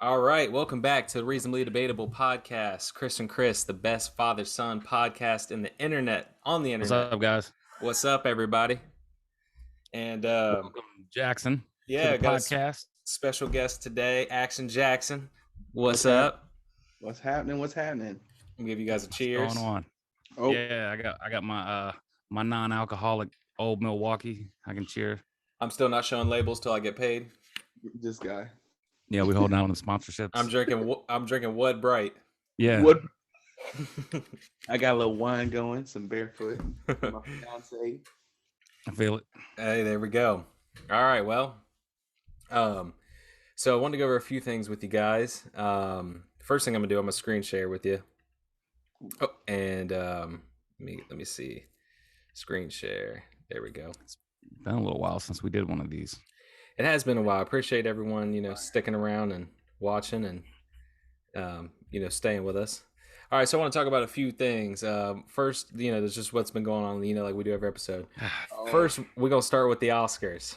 All right, welcome back to the Reasonably Debatable podcast. Chris and Chris, the best father-son podcast in the internet, on the What's internet. up, guys? What's up, everybody? And Welcome, Jaxon, yeah, to the got podcast. special guest today, Action Jackson. What's What's up? What's happening? What's happening? I'll give you guys a cheers. What's going on? Oh, Yeah, I got my my non-alcoholic old Milwaukee. I can cheer. I'm still not showing labels till I get paid. this guy. Yeah, we hold down on the sponsorships. I'm drinking Wood Bright. Yeah. What? I got a little wine going, some barefoot. My fiance. I feel it. Hey, there we go. All right, well, so I wanted to go over a few things with you guys. First thing I'm gonna do, I'm gonna screen share with you. Oh, and let me see, screen share. There we go. It's been a little while since we did one of these. It has been a while. I appreciate everyone, sticking around and watching and staying with us. All right, so I want to talk about a few things. First, there's just what's been going on, like we do every episode. First, we're gonna start with the Oscars.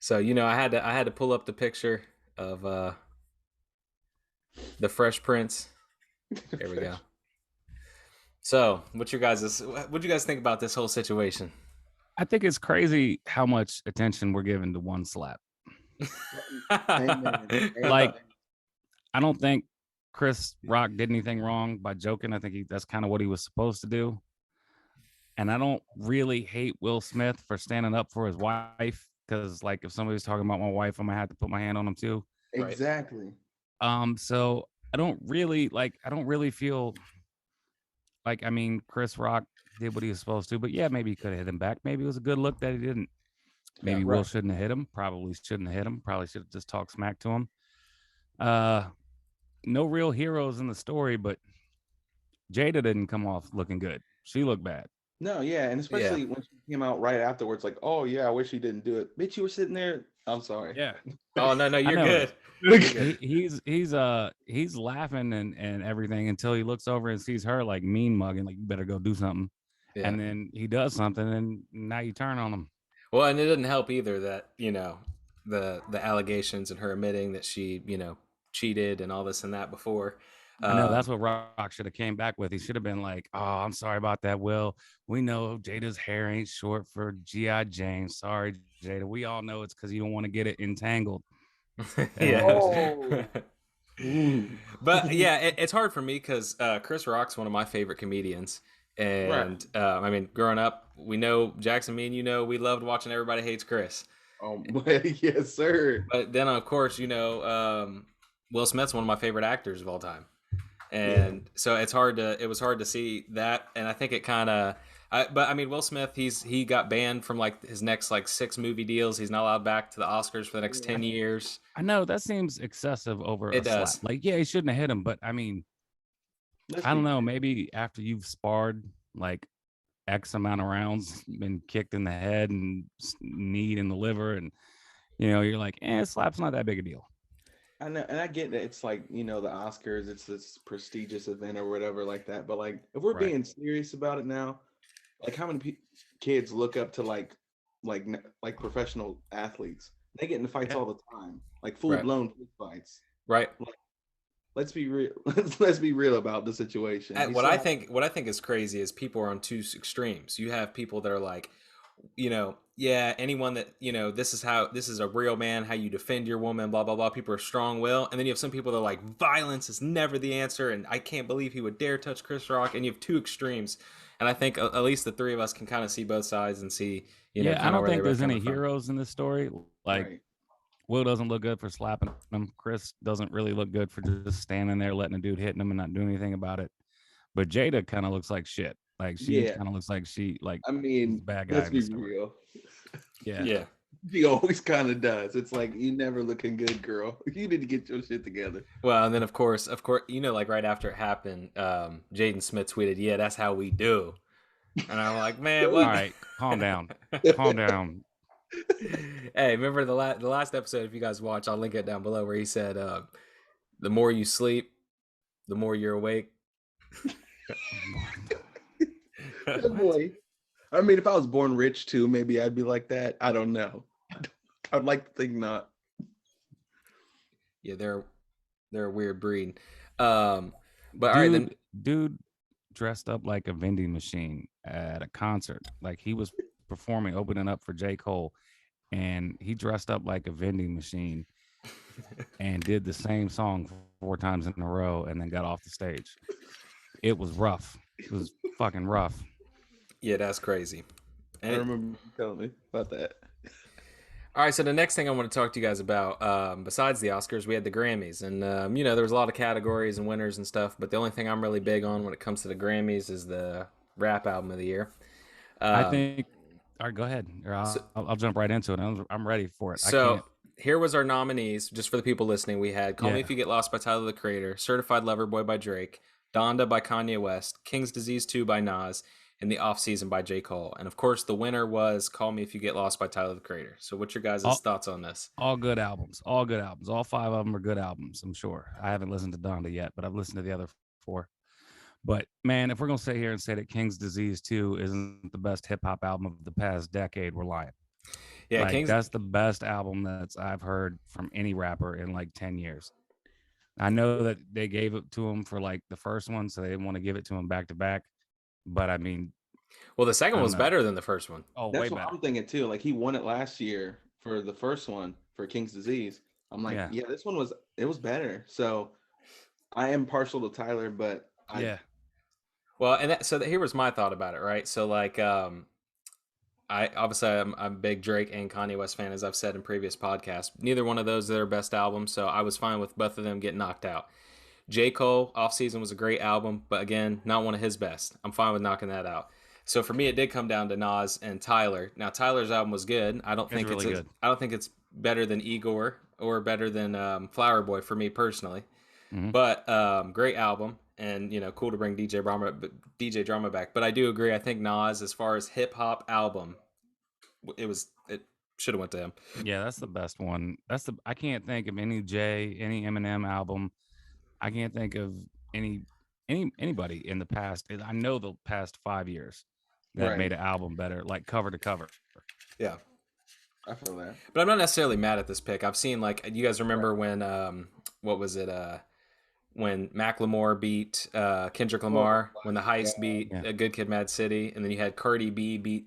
So, I had to pull up the picture of the Fresh Prince. There we go. So, what'd you guys think about this whole situation? I think it's crazy how much attention we're giving to one slap. Like, I don't think Chris Rock did anything wrong by joking. I think that's kind of what he was supposed to do. And I don't really hate Will Smith for standing up for his wife, because like if somebody's talking about my wife, I'm gonna have to put my hand on him too. Exactly. So I don't really feel like, Chris Rock did what he was supposed to, but yeah, maybe he could have hit him back. Maybe it was a good look that he didn't. Maybe Will shouldn't have hit him. Probably shouldn't have hit him. Probably should have just talked smack to him. No real heroes in the story, but Jada didn't come off looking good. She looked bad. No, yeah, and especially when she came out right afterwards, like, oh yeah, I wish he didn't do it. Bitch, you were sitting there. I'm sorry. Yeah. Oh no, you're good. He's laughing and everything until he looks over and sees her like mean mugging, like you better go do something. Yeah. And then he does something, and now you turn on him. Well, and it didn't help either that the allegations and her admitting that she cheated and all this and that before. I know that's what Rock should have came back with. He should have been like, "Oh, I'm sorry about that, Will. We know Jada's hair ain't short for G.I. Jane. Sorry, Jada. We all know it's because you don't want to get it entangled." Yeah. But yeah, it's hard for me because Chris Rock's one of my favorite comedians. And growing up, we know Jackson, me and we loved watching Everybody Hates Chris. Oh, yes, sir. But then, of course, Will Smith's one of my favorite actors of all time. And so it was hard to see that. And I think it kind of, Will Smith, he got banned from like his next like 6 movie deals. He's not allowed back to the Oscars for the next 10 years. I know that seems excessive over a slap. Like, yeah, he shouldn't have hit him, but I don't know. Maybe after you've sparred like X amount of rounds, been kicked in the head and kneed in the liver, and you're like, slap's not that big a deal. I know, and I get that it's like, the Oscars, it's this prestigious event or whatever like that. But like, if we're being serious about it now, like how many kids look up to like professional athletes? They get in fights all the time, like full-blown fights. Right. Like, let's be real. Let's be real about the situation. What I think is crazy is people are on two extremes. You have people that are like, anyone that, this is a real man, how you defend your woman, blah, blah, blah. People are strong-willed. And then you have some people that are like, violence is never the answer. And I can't believe he would dare touch Chris Rock. And you have two extremes. And I think at least the three of us can kind of see both sides and see, I don't think there's any heroes in this story. Like, Will doesn't look good for slapping him. Chris doesn't really look good for just standing there, letting a dude hit him and not doing anything about it. But Jada kind of looks like shit. Like she kind of looks like bad guy. Let's be real. Yeah. She always kind of does. It's like, you never looking good, girl. You need to get your shit together. Well, and then of course, like right after it happened, Jaden Smith tweeted, "Yeah, that's how we do." And I'm like, man, what? All right, calm down. Calm down. Hey, remember the last episode? If you guys watch, I'll link it down below, where he said, "The more you sleep, the more you're awake." Good boy. If I was born rich too, maybe I'd be like that. I don't know. I'd like to think not. Yeah, they're a weird breed. But all right, then dude dressed up like a vending machine at a concert. Like he was performing, opening up for J. Cole, and he dressed up like a vending machine and did the same song 4 times in a row and then got off the stage. It was rough. It was fucking rough. Yeah, that's crazy. And I remember you telling me about that. All right, so the next thing I want to talk to you guys about, besides the Oscars, we had the Grammys. And, there was a lot of categories and winners and stuff, but the only thing I'm really big on when it comes to the Grammys is the rap album of the year. I think, all right, go ahead. I'll jump right into it. I'm ready for it. So here was our nominees, just for the people listening. We had Call Me If You Get Lost by Tyler, the Creator, Certified Lover Boy by Drake, Donda by Kanye West, King's Disease 2 by Nas, and The Off Season by J. Cole. And of course, the winner was Call Me If You Get Lost by Tyler, the Creator. So what's your guys' thoughts on this? All good albums. All good albums. All 5 of them are good albums, I'm sure. I haven't listened to Donda yet, but I've listened to the other 4. But man, if we're going to sit here and say that King's Disease 2 isn't the best hip-hop album of the past decade, we're lying. Yeah, that's the best album that I've heard from any rapper in like 10 years. I know that they gave it to him for like the first one, so they didn't want to give it to him back to back. But I mean, well, the second one was better than the first one. Oh, that's way better. I'm thinking too. Like he won it last year for the first one for King's Disease. I'm like, yeah this one was better. So I am partial to Tyler, but Well, and here was my thought about it, right? So like, I'm a big Drake and Kanye West fan, as I've said in previous podcasts. Neither one of those are their best albums, so I was fine with both of them getting knocked out. J. Cole, Off Season was a great album, but again, not one of his best. I'm fine with knocking that out. So for me, it did come down to Nas and Tyler. Now Tyler's album was good. I don't think it's good. I don't think it's better than Igor or better than Flower Boy for me personally. Mm-hmm. But great album, and cool to bring DJ Drama back. But I do agree. I think Nas, as far as hip hop album, it should have went to him. Yeah, that's the best one. I can't think of any Eminem album. I can't think of anybody in the past. I know the past 5 years that made an album better, like cover to cover. Yeah, I feel that. But I'm not necessarily mad at this pick. I've seen, like, you guys remember when what was it? When Macklemore beat Kendrick Lamar, when the Heist beat A Good Kid, Mad City, and then you had Cardi B beat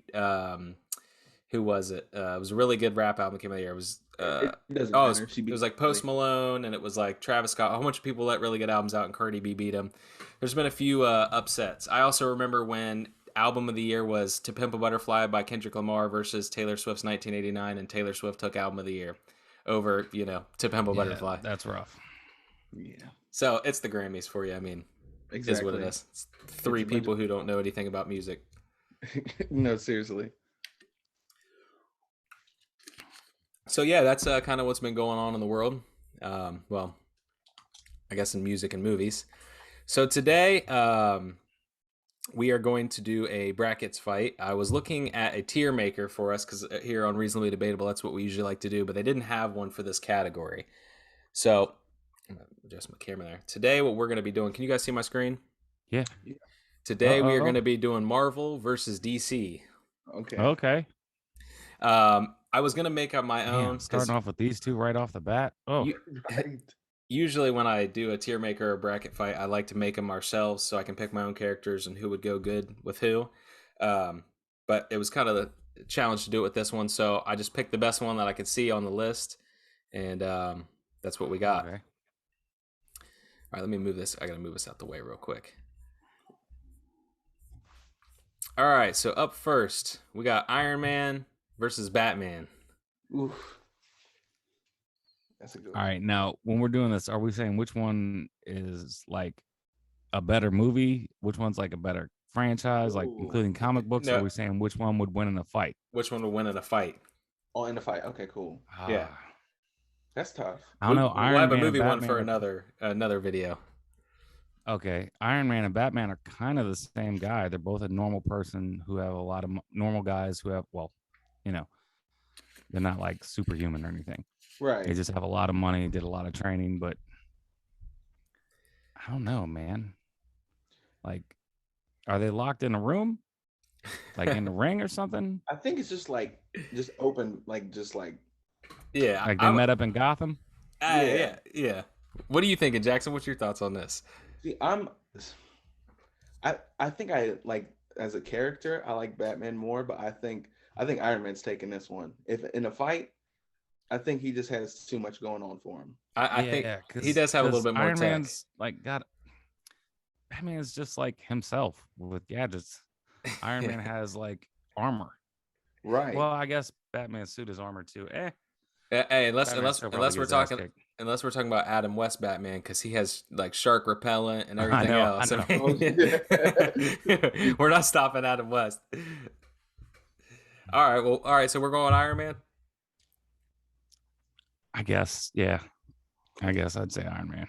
who was it? It was a really good rap album that came out of the year. It was it was like Post Malone, and it was like Travis Scott. A whole bunch of people let really good albums out, and Cardi B beat him. There's been a few upsets. I also remember when album of the year was To Pimp a Butterfly by Kendrick Lamar versus Taylor Swift's 1989, and Taylor Swift took album of the year over, To Pimp a Butterfly. That's rough. Yeah. So it's the Grammys for you. I mean, exactly. Is what it is. It's 3 people who don't know anything about music. No, seriously. So yeah, that's kind of what's been going on in the world. Well, I guess in music and movies. So today, we are going to do a brackets fight. I was looking at a tier maker for us because here on Reasonably Debatable, that's what we usually like to do, but they didn't have one for this category. So I'm going to adjust my camera there. Today, what we're going to be doing, can you guys see my screen? Yeah. Today, we are going to be doing Marvel versus DC. Okay. I was going to make up my own. Starting off with these two right off the bat. Oh, usually when I do a tier maker or bracket fight, I like to make them ourselves so I can pick my own characters and who would go good with who. But it was kind of the challenge to do it with this one, so I just picked the best one that I could see on the list, and that's what we got. Okay. All right, let me move this. I got to move this out the way real quick. All right, so up first, we got Iron Man versus Batman. Oof. That's a good one. All right, now when we're doing this, are we saying which one is like a better movie? Which one's like a better franchise, like including comic books? No. Or are we saying which one would win in a fight? Which one would win in a fight? Oh, in a fight. Okay, cool. Yeah. That's tough. I don't know. We'll have a movie one for another video. Okay. Iron Man and Batman are kind of the same guy. They're both a normal person who have a lot of normal guys who have, they're not like superhuman or anything. Right. They just have a lot of money, did a lot of training, but I don't know, man. Like, are they locked in a room? Like in the ring or something? I think it's just open, yeah. Like they met up in Gotham? Yeah. What are you thinking, Jackson? What's your thoughts on this? See, I think I like as a character, I like Batman more, but I think Iron Man's taking this one. If in a fight, I think he just has too much going on for him. I think he does have a little bit more Iron tech. Man's like Batman's just like himself with gadgets. Iron Man has like armor. Right. Well, I guess Batman's suit is armor too. Hey, unless we're talking about Adam West Batman, because he has like shark repellent and everything else. I know. We're not stopping Adam West. All right. So we're going Iron Man. I guess, yeah. I guess I'd say Iron Man.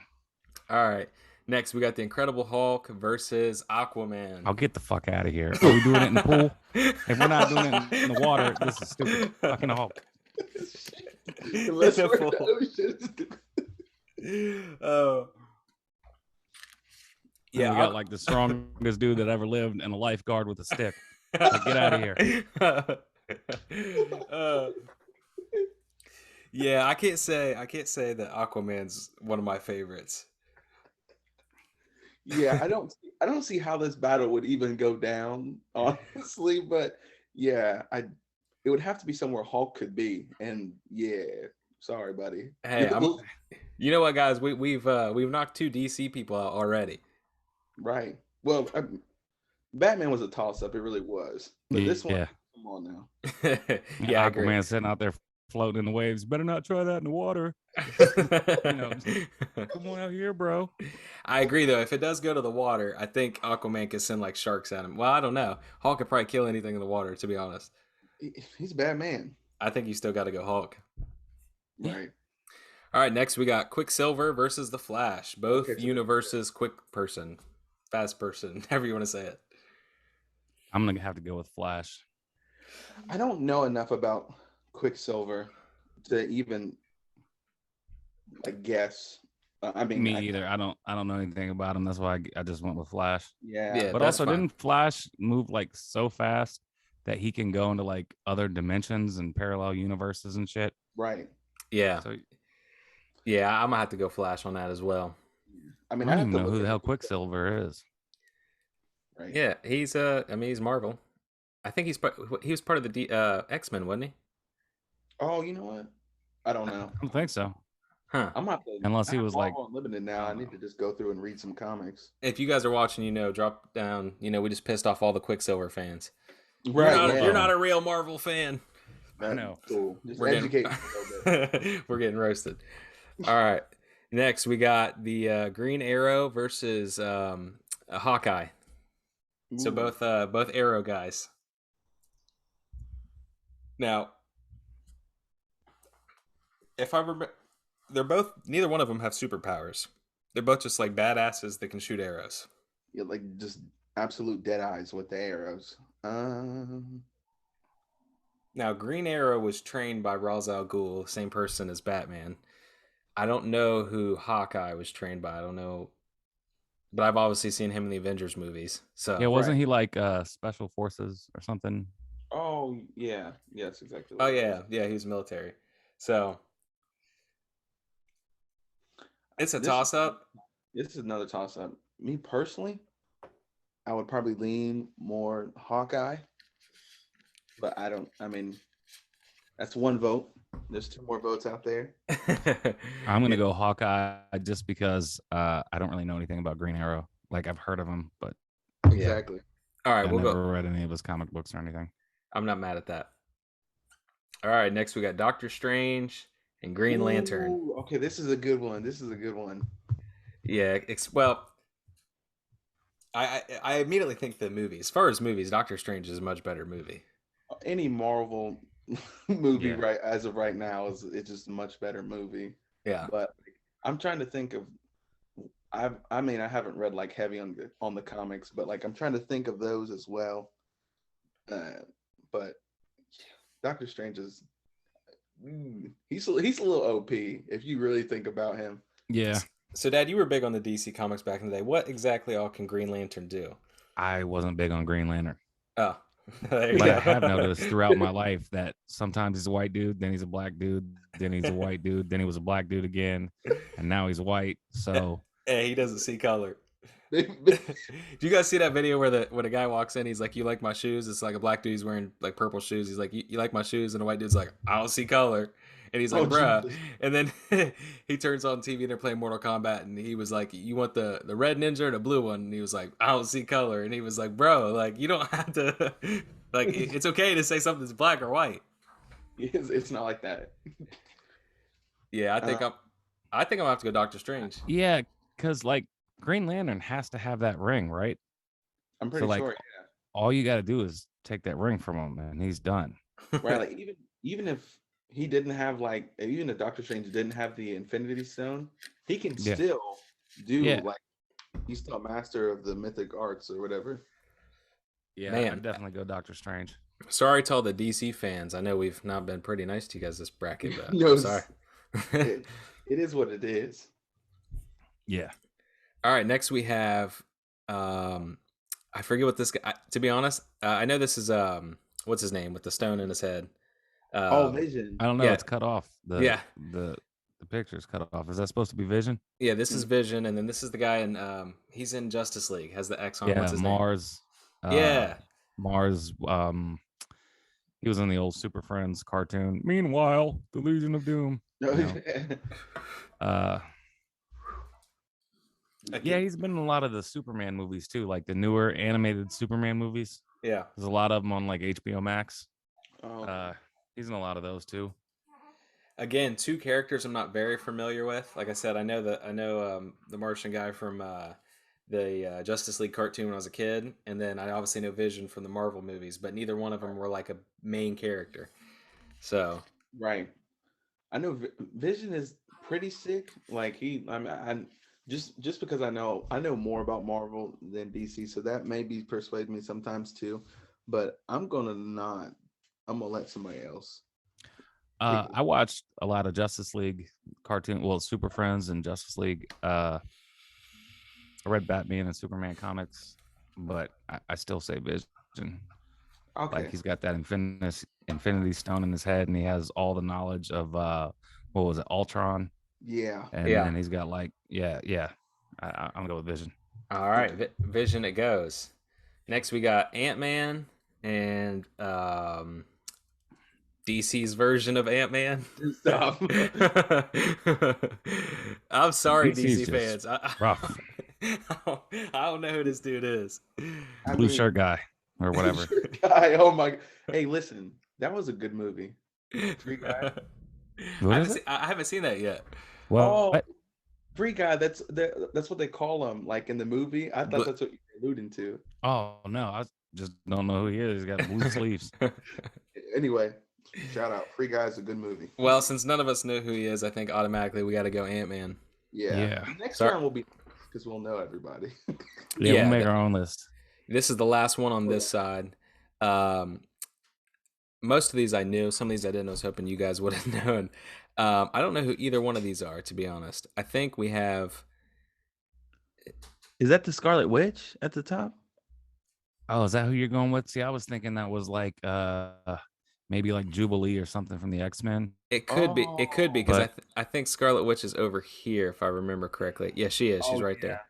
All right. Next, we got the Incredible Hulk versus Aquaman. I'll get the fuck out of here. Are we doing it in the pool? If we're not doing it in the water, this is stupid. Fucking Hulk. Oh. Yeah, we got like the strongest dude that ever lived and a lifeguard with a stick. Like, get out of here. Yeah, I can't say that Aquaman's one of my favorites. Yeah, I don't see how this battle would even go down, honestly, but yeah, it would have to be somewhere Hulk could be, and yeah, sorry, buddy. Hey, you know what, guys? We've knocked 2 DC people out already. Right. Well, Batman was a toss-up. It really was. But this one, come on now. Yeah, I agree. Aquaman sitting out there floating in the waves. Better not try that in the water. Come on out here, bro. I agree, though. If it does go to the water, I think Aquaman could send like sharks at him. Well, I don't know. Hulk could probably kill anything in the water, to be honest. He's a bad man. I think you still got to go Hulk. Right. All right, next we got Quicksilver versus the Flash. Both universes, fast person, however you want to say it. I'm going to have to go with Flash. I don't know enough about Quicksilver to even guess. I mean, me either. I don't know anything about him. That's why I just went with Flash. Yeah, but also, didn't Flash move like so fast that he can go into like other dimensions and parallel universes and shit? Right. Yeah. So, yeah, I'm gonna have to go Flash on that as well. I mean, I don't even know who the hell Quicksilver is. Right. Yeah, he's he's Marvel. I think he was part of the X-Men, wasn't he? Oh, you know what? I don't know. I don't think so. Huh. I'm not to, unless he was like Unlimited now. I need to just go through and read some comics. If you guys are watching, drop down. We just pissed off all the Quicksilver fans. Right. You're not a real Marvel fan. I know. Cool. Just We're educate me a little bit. We're getting roasted. All right. Next, we got the Green Arrow versus Hawkeye. Ooh. So both Arrow guys. Now, if I remember, neither one of them have superpowers. They're both just like badasses that can shoot arrows. Yeah, like just absolute dead eyes with the arrows. Now, Green Arrow was trained by Ra's al Ghul, same person as Batman. I don't know who Hawkeye was trained by. I don't know, but I've obviously seen him in the Avengers movies. So yeah, wasn't he like special forces or something? Oh yeah, yes, exactly. Oh yeah, he was military. So it's a toss-up. This is another toss-up. Me personally, I would probably lean more Hawkeye, but I mean, that's one vote. There's 2 more votes out there. I'm gonna go Hawkeye just because I don't really know anything about Green Arrow. Like I've heard of him, but exactly. All right, I've never read any of his comic books or anything. I'm not mad at that. All right, next we got Doctor Strange and Green Lantern. Okay, this is a good one. Yeah, I immediately think the movie. As far as movies, Doctor Strange is a much better movie. Any Marvel movie right as of right now it's just a much better movie. Yeah, but I'm trying to think of. I mean, I haven't read like heavy on the comics, but like I'm trying to think of those as well. But Doctor Strange is he's a little OP if you really think about him. Yeah. So, Dad, you were big on the DC comics back in the day. What exactly all can Green Lantern do? I wasn't big on Green Lantern. Oh, But I have noticed throughout my life that sometimes he's a white dude, then he's a black dude, then he's a white dude, then he was a black dude again, and now he's white. So yeah, he doesn't see color. Do you guys see that video where a guy walks in, he's like, "You like my shoes?" It's like a black dude, he's wearing like purple shoes. He's like, "You like my shoes?" And a white dude's like, "I don't see color." And he's like, "Bruh." Jesus. And then he turns on TV and they're playing Mortal Kombat, and he was like, "You want the red ninja or the blue one?" And he was like, "I don't see color." And he was like, "Bro, like you don't have to, like it's okay to say something's black or white." It's not like that. Yeah, I think I'm gonna have to go Doctor Strange. Yeah, because like Green Lantern has to have that ring, right? I'm pretty sure. Yeah. All you got to do is take that ring from him, and he's done. Right. Like even if he didn't have even if Doctor Strange didn't have the Infinity Stone, he can still do like he's still a master of the mythic arts or whatever. Yeah, man, I'd definitely go Doctor Strange. Sorry to all the DC fans. I know we've not been pretty nice to you guys this bracket, but no, I'm sorry. it is what it is. Yeah. All right, next we have I forget what this guy, to be honest, I know this is what's his name with the stone in his head. Vision. I don't know, it's cut off. The picture's cut off. Is that supposed to be Vision? Yeah, this is Vision, and then this is the guy in he's in Justice League, has the X on. Yeah, what's his Mars. Name? Mars. He was in the old Super Friends cartoon. Meanwhile, the Legion of Doom. Yeah, he's been in a lot of the Superman movies too, like the newer animated Superman movies. Yeah, there's a lot of them on like HBO Max. Oh. He's in a lot of those too. Again, two characters I'm not very familiar with. Like I said, I know the Martian guy from the Justice League cartoon when I was a kid, and then I obviously know Vision from the Marvel movies, but neither one of them were like a main character. So right, I know Vision is pretty sick. Like just because I know more about Marvel than DC, so that maybe persuade me sometimes too. But I'm gonna let somebody else. I watched a lot of Justice League cartoon, Super Friends and Justice League. I read Batman and Superman comics, but I still say Vision. Okay. Like he's got that Infinity Stone in his head, and he has all the knowledge of what was it, Ultron? Yeah. And then he's got like I'm gonna go with Vision. All right, Vision it goes. Next we got AntMan and DC's version of AntMan. Stop. I'm sorry, DC fans. Rough. I don't know who this dude is. Blue shirt guy or whatever. Guy. Oh my! Hey, listen, that was a good movie. Free Guy. I haven't seen that yet. Well, Free Guy. That's what they call him. Like in the movie, I thought that's what you were alluding to. Oh no, I just don't know who he is. He's got blue sleeves. Anyway. Shout out. Free Guy is a good movie. Well, since none of us know who he is, I think automatically we got to go Ant-Man. Yeah. Next round will be because we'll know everybody. We'll make our own list. This is the last one on this side. Most of these I knew. Some of these I didn't. I was hoping you guys would have known. I don't know who either one of these are, to be honest. I think we have... Is that the Scarlet Witch at the top? Oh, is that who you're going with? See, I was thinking that was like... maybe like Jubilee or something from the X-Men. It could be. It could be because I think Scarlet Witch is over here, if I remember correctly. Yeah, she is. She's right there.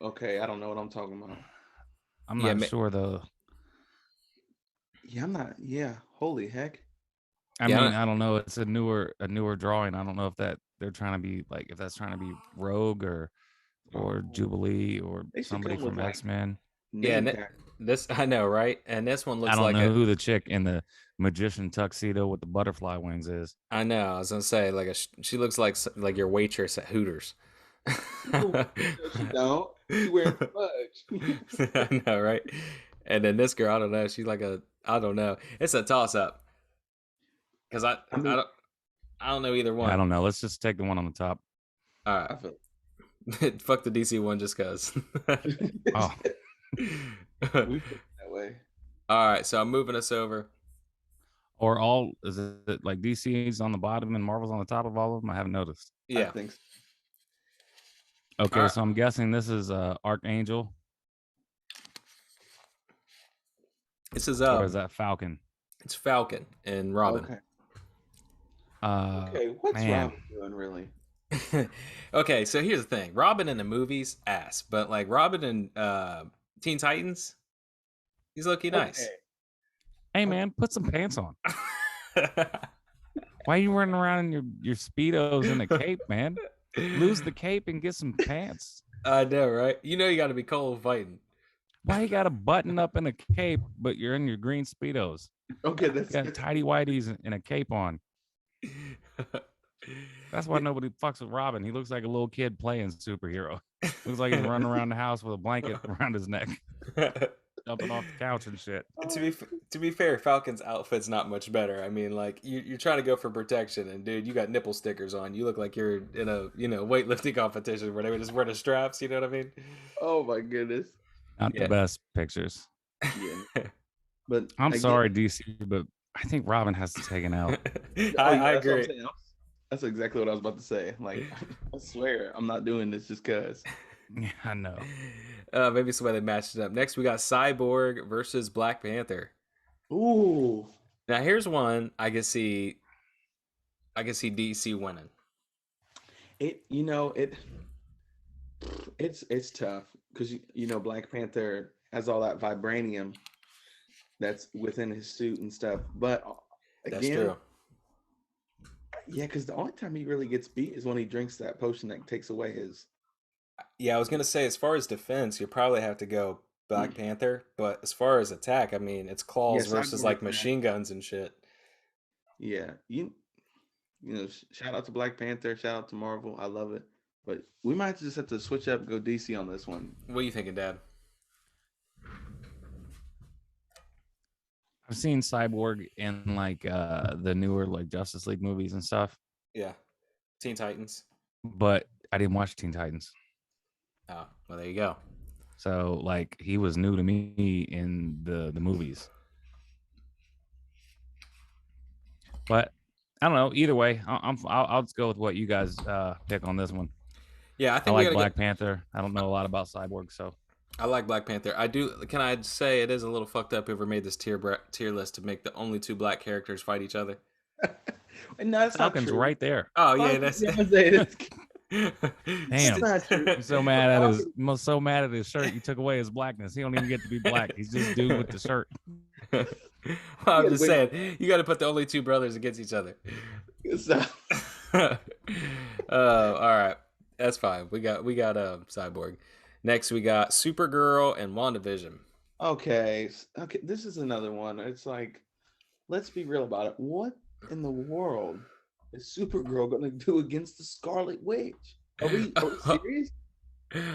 Okay, I don't know what I'm talking about. I'm not sure though. Yeah, I'm not. Yeah, holy heck. I mean, I don't know. It's a newer drawing. I don't know if they're trying to be like if that's trying to be Rogue or Jubilee or somebody from X-Men. Yeah, this I know, right? And this one looks like I don't know who the chick in the magician tuxedo with the butterfly wings is. I know. I was gonna say she looks like your waitress at Hooters. No, she don't. She wearing fudge. I know, right? And then this girl, I don't know. She's like I don't know. It's a toss up because I don't know either one. I don't know. Let's just take the one on the top. All right. Fuck the DC one just cause. Oh. We put it that way. All right, so I'm moving us over. Or is it like DC's on the bottom and Marvel's on the top of all of them? I haven't noticed. Yeah, I think so. Okay, so I'm guessing this is Archangel. This is Or is that Falcon? It's Falcon and Robin. Okay. Okay, what's man. Robin doing really? Okay, so here's the thing. Robin in the movies, ass. But like Robin in Teen Titans, he's low-key nice. Hey man, put some pants on. Why are you running around in your Speedos and a cape, man? Lose the cape and get some pants. I know, right? You know you gotta be cold fighting. Why you got a button up in a cape, but you're in your green Speedos? Okay, You got tidy whities and a cape on. That's why nobody fucks with Robin. He looks like a little kid playing superhero. Looks like he's running around the house with a blanket around his neck, jumping off the couch and shit. To be fair, Falcon's outfit's not much better. I mean, like you're trying to go for protection, and dude, you got nipple stickers on. You look like you're in a weightlifting competition where they were just wearing the straps. You know what I mean? Oh my goodness. Not the best pictures. Yeah. But I'm sorry, DC, but I think Robin has to take an L. I agree. That's exactly what I was about to say. Like, I swear, I'm not doing this just cause. Yeah, I know. Maybe it's the way they matched it up. Next, we got Cyborg versus Black Panther. Ooh. Now, here's one I can see DC winning. It's tough because Black Panther has all that vibranium that's within his suit and stuff. But again, that's true. Yeah, because the only time he really gets beat is when he drinks that potion that takes away his. Yeah, I was gonna say, as far as defense, you probably have to go Black Panther, but as far as attack, I mean, it's claws versus like machine guns and shit. Yeah, shout out to Black Panther, shout out to Marvel, I love it. But we might just have to switch up and go DC on this one. What are you thinking, Dad? I've seen Cyborg in like the newer like Justice League movies and stuff. Yeah, Teen Titans. But I didn't watch Teen Titans. Oh, well, there you go. So like he was new to me in the movies. But I don't know. Either way, I'll just go with what you guys pick on this one. Yeah, I think I like Black Panther. I don't know a lot about Cyborg, so. I like Black Panther. I do. Can I say it is a little fucked up whoever made this tier list to make the only two black characters fight each other? No, that's Falcon's right there. Oh yeah, that's. Damn, I'm so mad at his shirt. You took away his blackness. He don't even get to be black. He's just dude with the shirt. Well, I'm just saying, you got to put the only two brothers against each other. All right, that's fine. We got Cyborg. Next, we got Supergirl and WandaVision. Okay. This is another one. It's like, let's be real about it. What in the world is Supergirl going to do against the Scarlet Witch? Are we serious?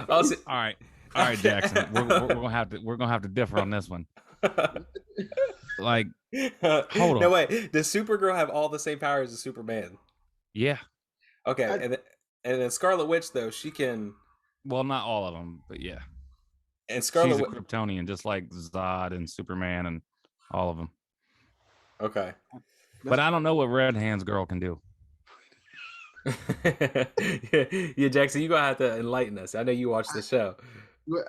All right, Jackson. We're gonna have to differ on this one. Like, hold on. No wait. Does Supergirl have all the same powers as Superman? Yeah. Okay, and then Scarlet Witch though, she can. Well, not all of them, but yeah. And Scarlet She's a Kryptonian, just like Zod and Superman and all of them. Okay. But I don't know what Red Hands Girl can do. Yeah, Jackson, you're going to have to enlighten us. I know you watched the show.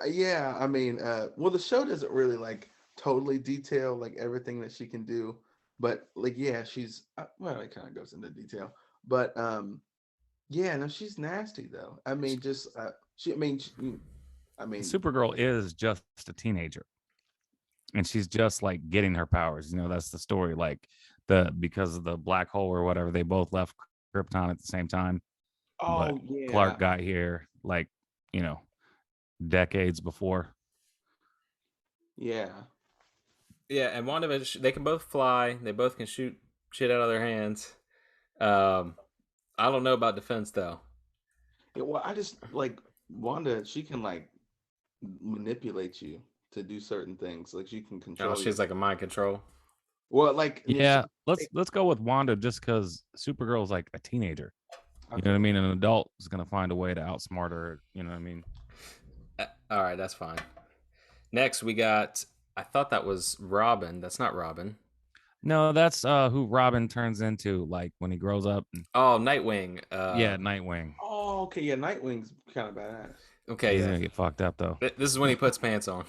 Yeah, I mean, the show doesn't really like totally detail like everything that she can do. But like, yeah, she's, well, it kind of goes into detail. But yeah, no, she's nasty though. I mean, just Supergirl is just a teenager, and she's just like getting her powers. That's the story. Like because of the black hole or whatever, they both left Krypton at the same time. Oh, but yeah. Clark got here like decades before. Yeah. Yeah, and WandaVision, they can both fly. They both can shoot shit out of their hands. I don't know about defense though. Yeah, well, I just like Wanda. She can like manipulate you to do certain things. Like she can control. Oh, she's like a mind control. Well, like yeah, let's go with Wanda just because Supergirl's like a teenager. Okay. You know what I mean? An adult is gonna find a way to outsmart her. You know what I mean? All right, that's fine. Next, we got. I thought that was Robin. That's not Robin. No, that's who Robin turns into, like when he grows up. Oh, Nightwing. Yeah, Nightwing. Oh, okay. Yeah, Nightwing's kind of badass. Okay, he's gonna get fucked up though. This is when he puts pants on.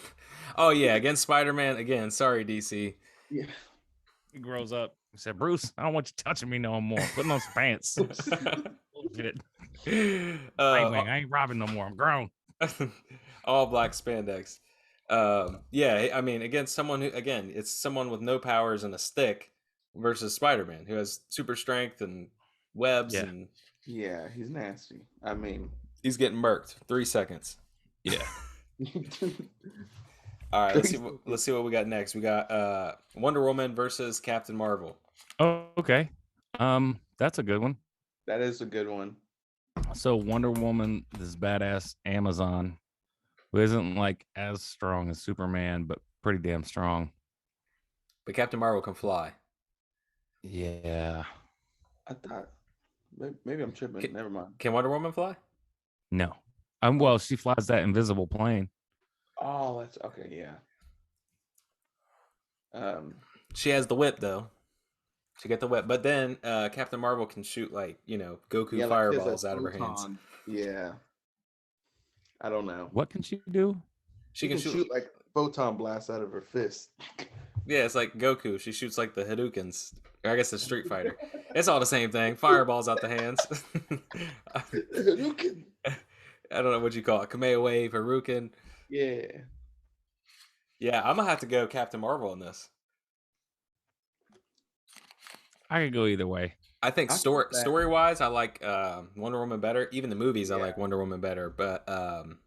Oh yeah, against Spider-Man again. Sorry, DC. Yeah. He grows up. He said, "Bruce, I don't want you touching me no more. Putting on some pants." Bullshit. Nightwing, I ain't robbing no more. I'm grown. All black spandex. Yeah, I mean, against someone who, again, it's someone with no powers and a stick versus Spider-Man, who has super strength and webs, and yeah, he's nasty. I mean, he's getting murked 3 seconds. Yeah. All right, let's see what we got next. We got Wonder Woman versus Captain Marvel. Oh, okay. That's a good one. That is a good one. So Wonder Woman, this badass Amazon, who isn't like as strong as Superman, but pretty damn strong. But Captain Marvel can fly. Yeah. I thought maybe I'm tripping. Never mind. Can Wonder Woman fly? No. Well, she flies that invisible plane. Oh, that's okay. Yeah. She has the whip though. She got the whip, but then Captain Marvel can shoot like Goku fireballs out of her hands. Yeah. I don't know. What can she do? She can shoot like photon blasts out of her fist. Yeah, it's like Goku. She shoots like the Hadoukens. Or I guess the Street Fighter. It's all the same thing. Fireballs out the hands. Hadouken. I don't know what you call it. Kamea Wave, Hadouken. Yeah. Yeah, I'm gonna have to go Captain Marvel on this. I could go either way. I think story wise, I like Wonder Woman better. Even the movies, I like Wonder Woman better. But I'm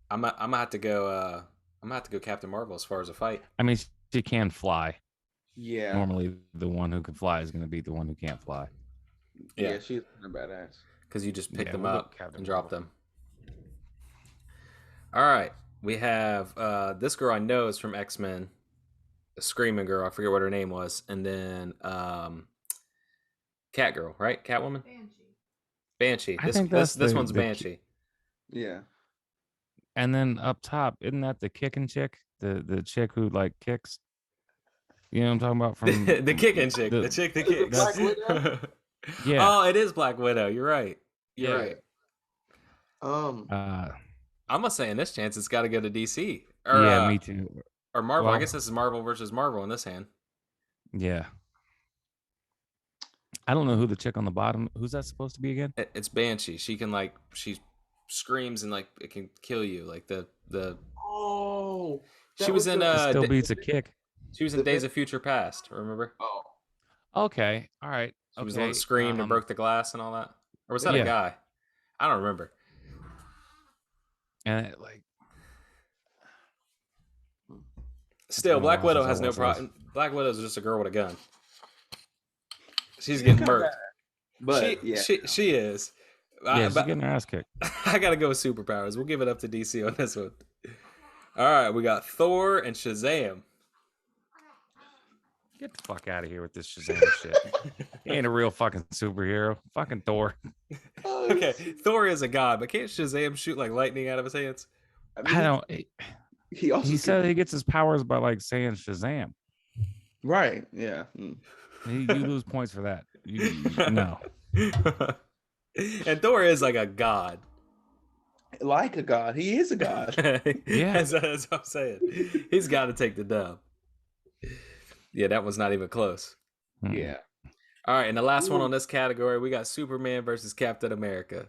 gonna have to go. I'm gonna have to go Captain Marvel as far as a fight. I mean, she can fly. Yeah. Normally, the one who can fly is going to be the one who can't fly. Yeah, she's a badass. Because you just pick them up and drop them. All right, we have this girl I know is from X-Men, a screaming girl. I forget what her name was, and then Catgirl, right? Catwoman. Banshee. This one's Banshee. Yeah. And then up top, isn't that the kicking chick? The chick who like kicks? You know what I'm talking about? From the kicking chick. The chick that kicks. Black Widow? Yeah. Oh, it is Black Widow. You're right. You're right. I'm gonna say in this chance it's got to go to DC. Or, me too. Or Marvel. Well, I guess this is Marvel versus Marvel in this hand. Yeah. I don't know who the chick on the bottom. Who's that supposed to be again? It's Banshee. She can she screams and like it can kill you. Like the. Oh. She was in still beats a kick. She was in Days of Future Past. Remember? Oh. Okay. All right. She was the one that screamed and broke the glass and all that. Or was that a guy? I don't remember. And still, Black Widow has no problem. Black Widow is just a girl with a gun. She's getting murked. But she is. Yeah, she's getting her ass kicked. I gotta go with superpowers. We'll give it up to DC on this one. All right, we got Thor and Shazam. Get the fuck out of here with this Shazam shit. He ain't a real fucking superhero. Fucking Thor. Okay, Thor is a god, but can't Shazam shoot like lightning out of his hands? I don't. He said he gets his powers by like saying Shazam. Right. Yeah. You lose points for that. No. And Thor is like a god. Like a god. He is a god. Yeah. That's what I'm saying. He's got to take the dub. Yeah, that was not even close. Yeah. All right, and the last one on this category, we got Superman versus Captain America.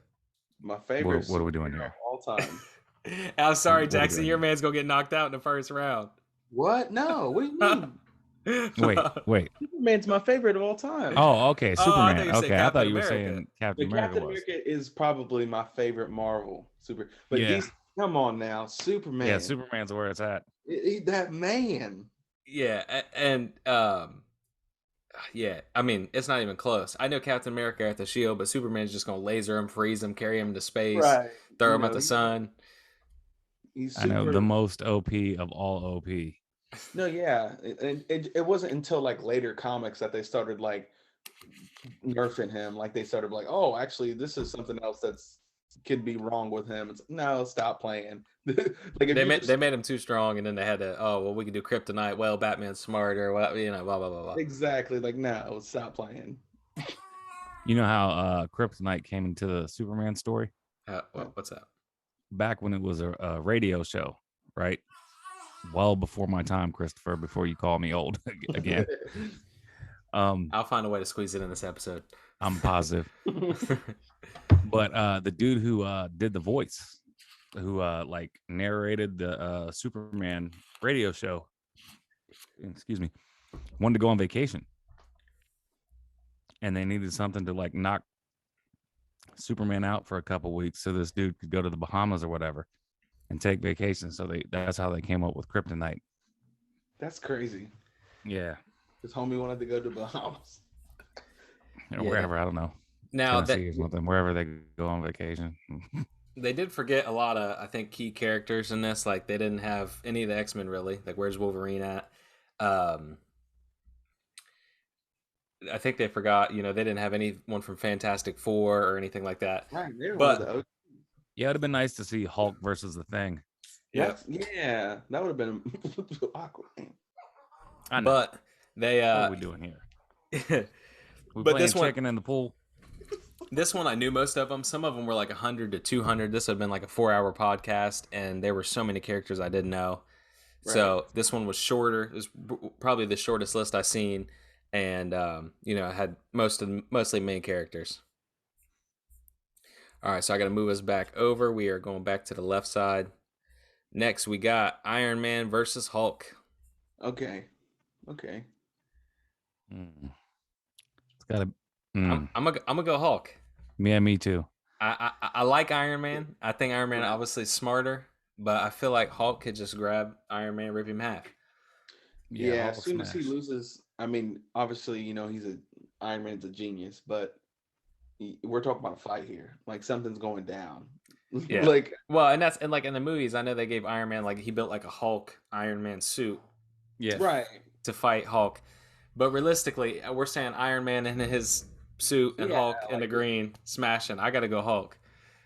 My favorite. What are we doing here? All time. I'm sorry, Jackson. Your man's gonna get knocked out in the first round. What? No. What do you mean? Wait. Superman's my favorite of all time. Oh, okay. Superman. I thought you were America. saying Captain America. Captain America is probably my favorite Marvel but DC, come on now, Superman. Yeah, Superman's where it's at. That man. Yeah, and yeah, I mean, it's not even close. I know Captain America at the shield, but Superman's just gonna laser him, freeze him, carry him to space, throw him at the sun. I know, the most OP of all OP. No, yeah, it wasn't until like later comics that they started like nerfing him. Like they started like, oh, actually, this is something else that's could be wrong with him. It's no, stop playing. Like they made him too strong, and then they had to we can do kryptonite. Well, Batman's smarter. Well, blah blah blah blah. Exactly. Like no, stop playing. You know how kryptonite came into the Superman story? What's that? Back when it was a radio show, right? well before my time, Christopher. Before you call me old again. I'll find a way to squeeze it in this episode. I'm positive. But the dude who did the voice, who like narrated the Superman radio show, excuse me, wanted to go on vacation, and they needed something to like knock Superman out for a couple weeks, so this dude could go to the Bahamas or whatever and take vacation. So that's how they came up with Kryptonite. That's crazy. Yeah, his homie wanted to go to Bahamas. Wherever, I don't know. Now wherever they go on vacation. They did forget a lot of, I think, key characters in this. Like, they didn't have any of the X-Men, really. Like, where's Wolverine at? I think they forgot, they didn't have anyone from Fantastic Four or anything like that. Right, but yeah, it'd have been nice to see Hulk versus the Thing. Yeah, that would have been awkward. I know. But they what are we doing here? But this one, chicken in the pool. This one, I knew most of them. Some of them were like 100 to 200. This would have been like a 4-hour podcast, and there were so many characters I didn't know. Right. So this one was shorter. It was probably the shortest list I've seen, and I had mostly main characters. All right, so I got to move us back over. We are going back to the left side. Next, we got Iron Man versus Hulk. Okay. It's got to. I'm gonna go Hulk. Yeah, me too. I like Iron Man. I think Iron Man obviously smarter, but I feel like Hulk could just grab Iron Man, rip him half. Yeah, as soon as he loses, I mean, obviously, Iron Man's a genius, but we're talking about a fight here. Like, something's going down. Yeah. and like in the movies, I know they gave Iron Man, like, he built like a Hulk Iron Man suit. Yeah. Right. To fight Hulk. But realistically, we're saying Iron Man in his suit and Hulk in the green smashing. I got to go Hulk.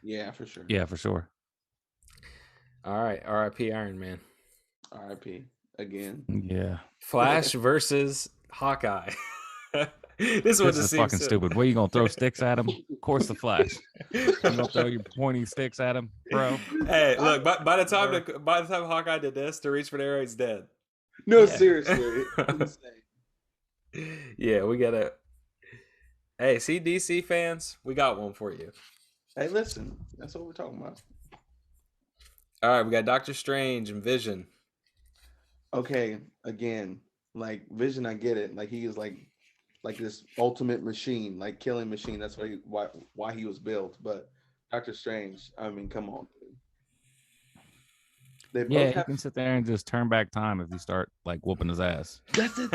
Yeah, for sure. Yeah, for sure. All right. R.I.P. Iron Man. R.I.P. again. Yeah. Flash versus Hawkeye. This is fucking stupid. What, are you going to throw sticks at him? Of course, the Flash. You going to throw your pointing sticks at him, bro? Hey, look, by the time Hawkeye did this, to reach for the arrow, he's dead. No, seriously. Yeah, we got to... Hey, see, DC fans, we got one for you. Hey, listen, that's what we're talking about. All right, we got Doctor Strange and Vision. Okay, again, like, Vision, I get it. Like, he is like this ultimate machine, like killing machine. That's why he was built. But Doctor Strange, I mean, come on. You can sit there and just turn back time if you start like whooping his ass. That's it.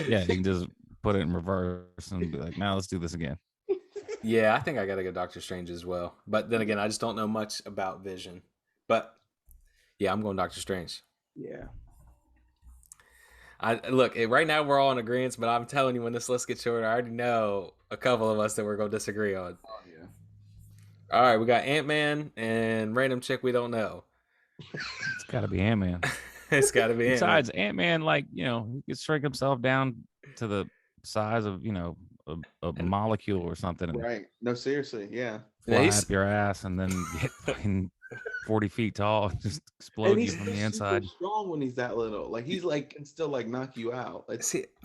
Yeah, you can just put it in reverse and be like, now let's do this again. Yeah, I think I gotta go Doctor Strange as well. But then again, I just don't know much about Vision. But yeah, I'm going Doctor Strange. Yeah. Look, right now we're all in agreement, but I'm telling you, when this list gets shorter, I already know a couple of us that we're gonna disagree on. Oh yeah. All right, we got Ant-Man and random chick we don't know. It's got to be Ant-Man. It's got to be. Besides, Ant-Man, like, he could shrink himself down to the size of a molecule or something. Right. No, seriously. Yeah. Fly up your ass and then get fucking 40 feet tall and just explode you from the inside. He's strong when he's that little. Like, he's like can still like knock you out.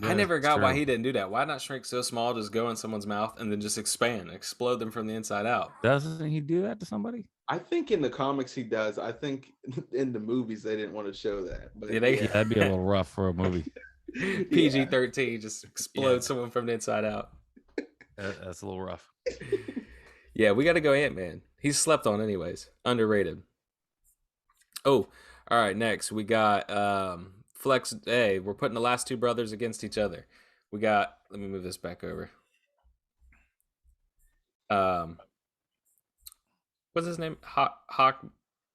I never got why he didn't do that. Why not shrink so small, just go in someone's mouth and then just explode them from the inside out? Doesn't he do that to somebody? I think in the comics he does. I think in the movies they didn't want to show that. But that'd be a little rough for a movie. PG-13, just explode someone from the inside out. That's a little rough. Yeah, we got to go Ant-Man. He's slept on anyways. Underrated. Oh, all right. Next, we got Flex. Hey, we're putting the last two brothers against each other. We got. Let me move this back over. What's his name? Hawk.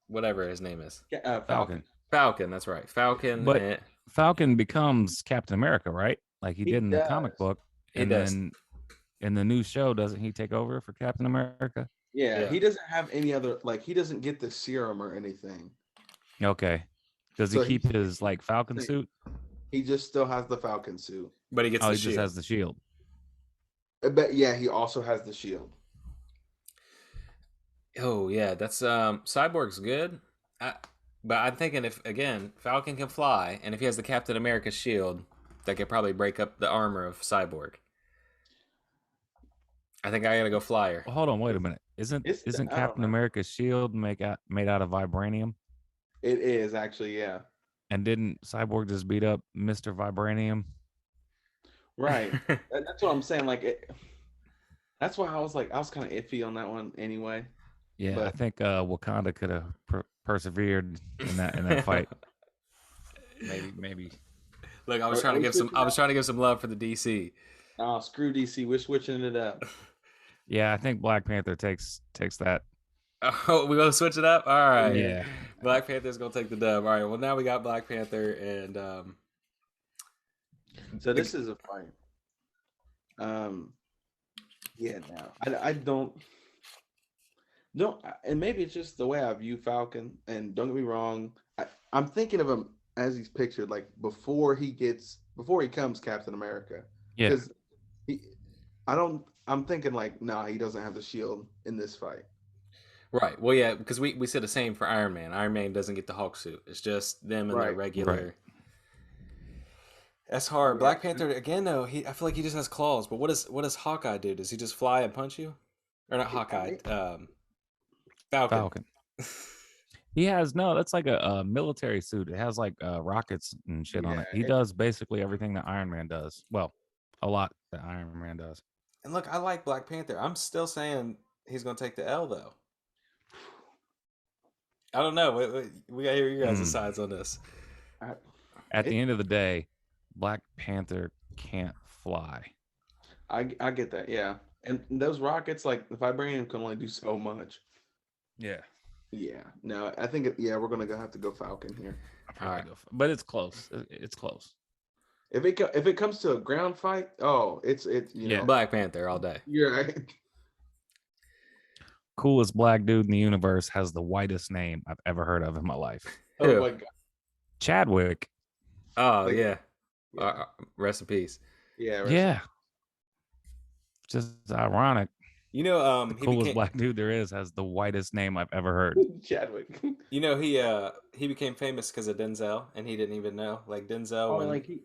Whatever his name is. Falcon. Falcon. That's right. Falcon. But Falcon becomes Captain America, right? Like he did in the comic book. And then in the new show, doesn't he take over for Captain America? Yeah, he doesn't have any other, like, he doesn't get the serum or anything. Okay. Does he keep his, like, Falcon suit? He just still has the Falcon suit. But he gets the shield. He just has the shield. But yeah, he also has the shield. Oh, yeah, that's, Cyborg's good. But I'm thinking if again Falcon can fly, and if he has the Captain America shield, that could probably break up the armor of Cyborg. I think I gotta go flyer. Well, hold on, wait a minute. Isn't Captain America's shield made out of vibranium? It is actually, yeah. And didn't Cyborg just beat up Mr. Vibranium? Right. That's what I'm saying. Like, that's why I was kind of iffy on that one anyway. Yeah, but I think Wakanda could have persevered in that fight. Maybe. Look, I was trying to give some love for the DC. Oh, screw DC. We're switching it up. Yeah, I think Black Panther takes that. Oh, we gonna switch it up? All right. Yeah. Black Panther's gonna take the dub. All right. Well, now we got Black Panther and so this is a fight. Yeah, now I don't, and maybe it's just the way I view Falcon. And don't get me wrong, I'm thinking of him as he's pictured, like before he becomes Captain America. Yeah. Because I'm thinking like, nah, he doesn't have the shield in this fight. Right. Well, yeah, because we said the same for Iron Man. Iron Man doesn't get the Hulk suit. It's just them and their regular. Right. That's hard. Yeah. Black Panther again, though. I feel like he just has claws. But what does Hawkeye do? Does he just fly and punch you? Or not Hawkeye? Falcon. He has that's like a military suit. It has like rockets and shit on it. He does basically everything that Iron Man does. Well, a lot that Iron Man does. And look, I like Black Panther. I'm still saying he's going to take the L, though. I don't know. We got to hear your guys' sides on this. At the end of the day, Black Panther can't fly. I get that, yeah. And those rockets, like the vibranium, can only do so much. Yeah. Yeah. No, I think we're gonna have to go Falcon here. All right, but it's close. It's close. If it comes to a ground fight, it's Black Panther all day. You're right. Coolest black dude in the universe has the whitest name I've ever heard of in my life. Oh my god. Chadwick. Oh yeah. Rest in peace. Yeah. Yeah. Just ironic. You know, the coolest black dude there is has the whitest name I've ever heard. Chadwick. You know, he became famous because of Denzel, and he didn't even know. Like Denzel,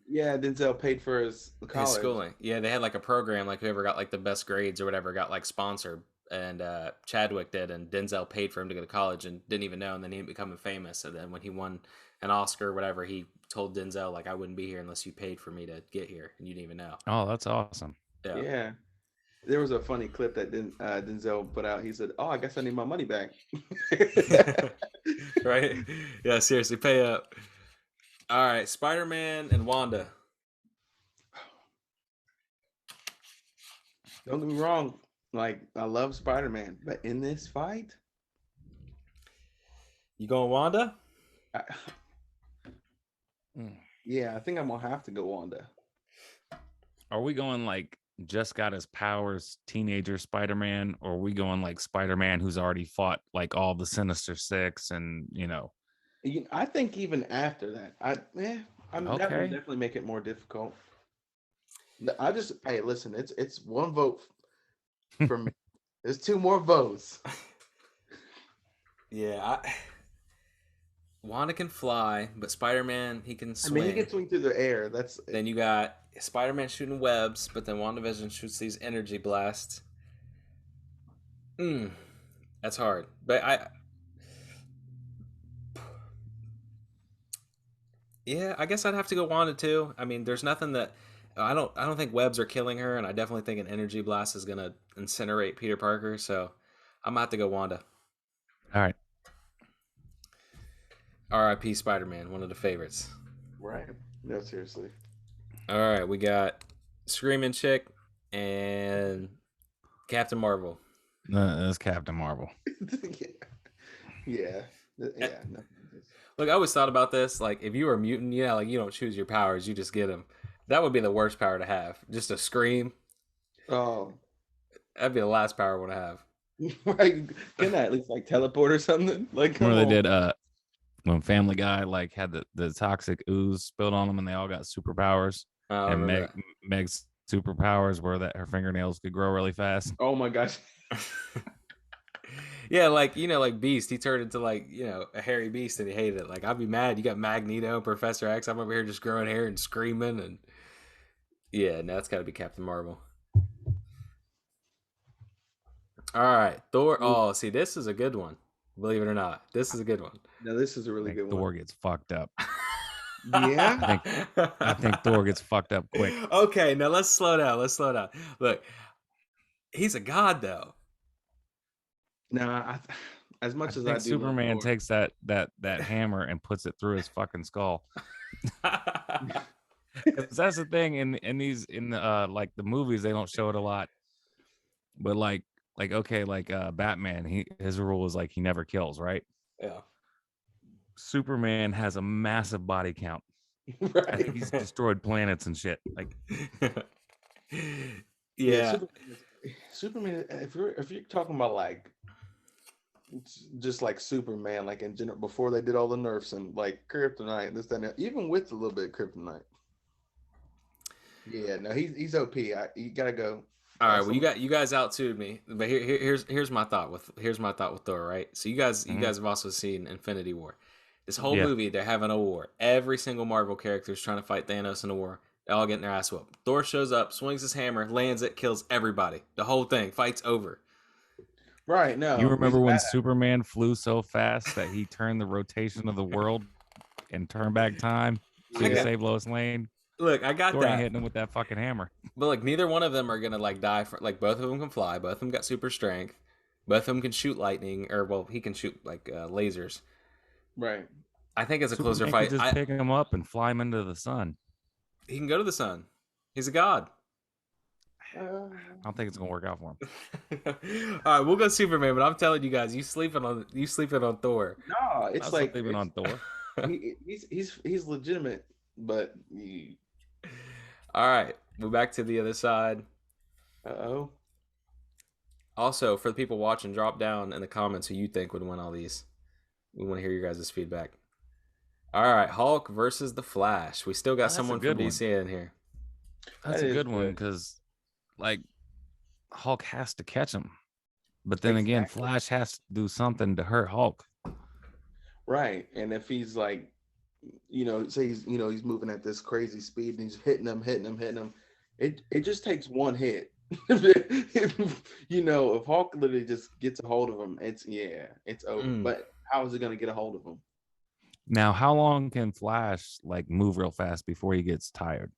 Denzel paid for his college. His schooling. Yeah, they had like a program, like whoever got like the best grades or whatever got like sponsored, and Chadwick did, and Denzel paid for him to go to college and didn't even know, and then he became famous. And then when he won an Oscar or whatever, he told Denzel like, "I wouldn't be here unless you paid for me to get here," and you didn't even know. Oh, that's awesome. Yeah. There was a funny clip that Denzel put out. He said, "Oh, I guess I need my money back." Right? Yeah, seriously, pay up. All right, Spider-Man and Wanda. Don't get me wrong. Like, I love Spider-Man, but in this fight, you going Wanda? Yeah, I think I'm gonna have to go Wanda. Are we going like just got his powers teenager Spider-Man, or are we going like Spider-Man who's already fought like all the Sinister Six and I think even after that, that would definitely make it more difficult. Hey, listen, it's one vote for me. There's two more votes. Yeah, Wanda can fly, but Spider-Man, he can swing. I mean, he can swing through the air. Then you got Spider-Man shooting webs, but then WandaVision shoots these energy blasts. That's hard. But I guess I'd have to go Wanda too. I mean, there's nothing that I don't think webs are killing her, and I definitely think an energy blast is gonna incinerate Peter Parker. So I'm gonna have to go Wanda. All right. R.I.P. Spider-Man, one of the favorites. Right. No, seriously. All right, we got Screaming Chick and Captain Marvel. That's Captain Marvel. Yeah. Look, I always thought about this. Like, if you were a mutant, like you don't choose your powers, you just get them. That would be the worst power to have. Just to scream. Oh. That'd be the last power I want to have. Right? Can I at least like teleport or something? Like, remember they did when Family Guy like had the toxic ooze spilled on them and they all got superpowers. And Meg's superpowers were that her fingernails could grow really fast. Oh my gosh. Yeah, like like Beast, he turned into like a hairy beast and he hated it. Like I'd be mad. You got Magneto, and Professor X. I'm over here just growing hair and screaming, and yeah, no, it's got to be Captain Marvel. All right, Thor. Oh, see, this is a good one. Believe it or not, this is a good one. No, this is a really good one. Thor gets fucked up. Yeah, I think Thor gets fucked up quick. Okay, now let's slow down. Look, he's a god though. Nah, as much as I do, Superman takes that hammer and puts it through his fucking skull. That's the thing in the like the movies, they don't show it a lot, but like Batman, his rule is like he never kills, right? Yeah. Superman has a massive body count. Right. I think he's destroyed planets and shit. Like, yeah. Superman. If you're talking about like just like Superman, like in general, before they did all the nerfs and like kryptonite, this, that, and that, even with a little bit of kryptonite. Yeah, no, he's OP. You gotta go. All right, well, you guys out-tuned me, but here's my thought with Thor, right? So you guys have also seen Infinity War. This whole movie, they're having a war. Every single Marvel character is trying to fight Thanos in a war. They're all getting their ass whooped. Thor shows up, swings his hammer, lands it, kills everybody. The whole thing, fight's over. Right, no. You remember when Superman flew so fast that he turned the rotation of the world and turned back time to save Lois Lane? Look, I got Thor that. Ain't hitting him with that fucking hammer. But like, neither one of them are gonna like die for like. Both of them can fly. Both of them got super strength. Both of them can shoot lightning, or well, he can shoot like lasers. Right. I think it's a Superman closer fight. Just pick him up and fly him into the sun. He can go to the sun. He's a god. I don't think it's gonna work out for him. All right, we'll go Superman, but I'm telling you guys, you sleeping on Thor. No, it's like sleeping on Thor. He's legitimate, but. All right, we're back to the other side. Uh-oh. Also, for the people watching, drop down in the comments who you think would win all these. We want to hear your guys' feedback. All right, Hulk versus the Flash. We still got someone from DC in here. That's a good one because, like, Hulk has to catch him, but then again, Flash has to do something to hurt Hulk. Right, and if he's like, say he's moving at this crazy speed and he's hitting him. It just takes one hit. If Hulk literally just gets a hold of him, it's over. But how is it gonna get a hold of him? Now, how long can Flash like move real fast before he gets tired?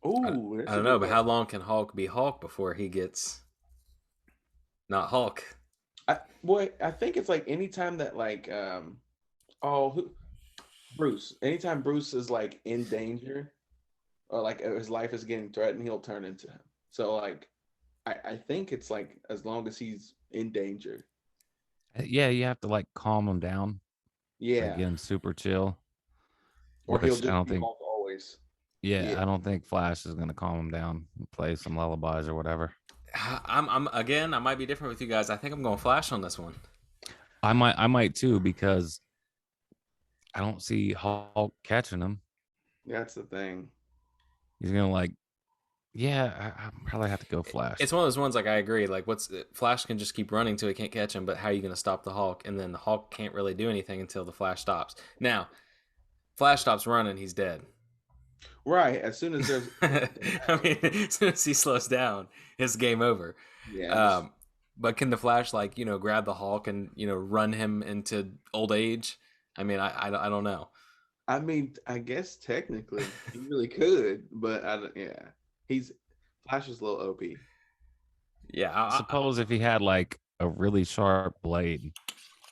Oh, I don't know, but how long can Hulk be Hulk before he gets not Hulk? I think it's like anytime that like Bruce. Anytime Bruce is like in danger, or like his life is getting threatened, he'll turn into him. So like, I think it's like as long as he's in danger. Yeah, you have to like calm him down. Yeah, like, get him super chill. Or he'll just be Hulk always. Yeah, I don't think Flash is gonna calm him down, play some lullabies or whatever. I might be different with you guys. I think I'm going Flash on this one. I might too, because I don't see Hulk catching him. That's the thing. He's gonna like, I probably have to go Flash. It's one of those ones, like, I agree. Like, Flash can just keep running till he can't catch him, but how are you going to stop the Hulk? And then the Hulk can't really do anything until the Flash stops. Now, Flash stops running, he's dead. Right. As soon as there's, as soon as he slows down, it's game over. Yeah. But can the Flash grab the Hulk and run him into old age? I mean, I don't know. I mean, I guess technically he really could, but Flash is a little OP. Yeah, I suppose if he had like a really sharp blade,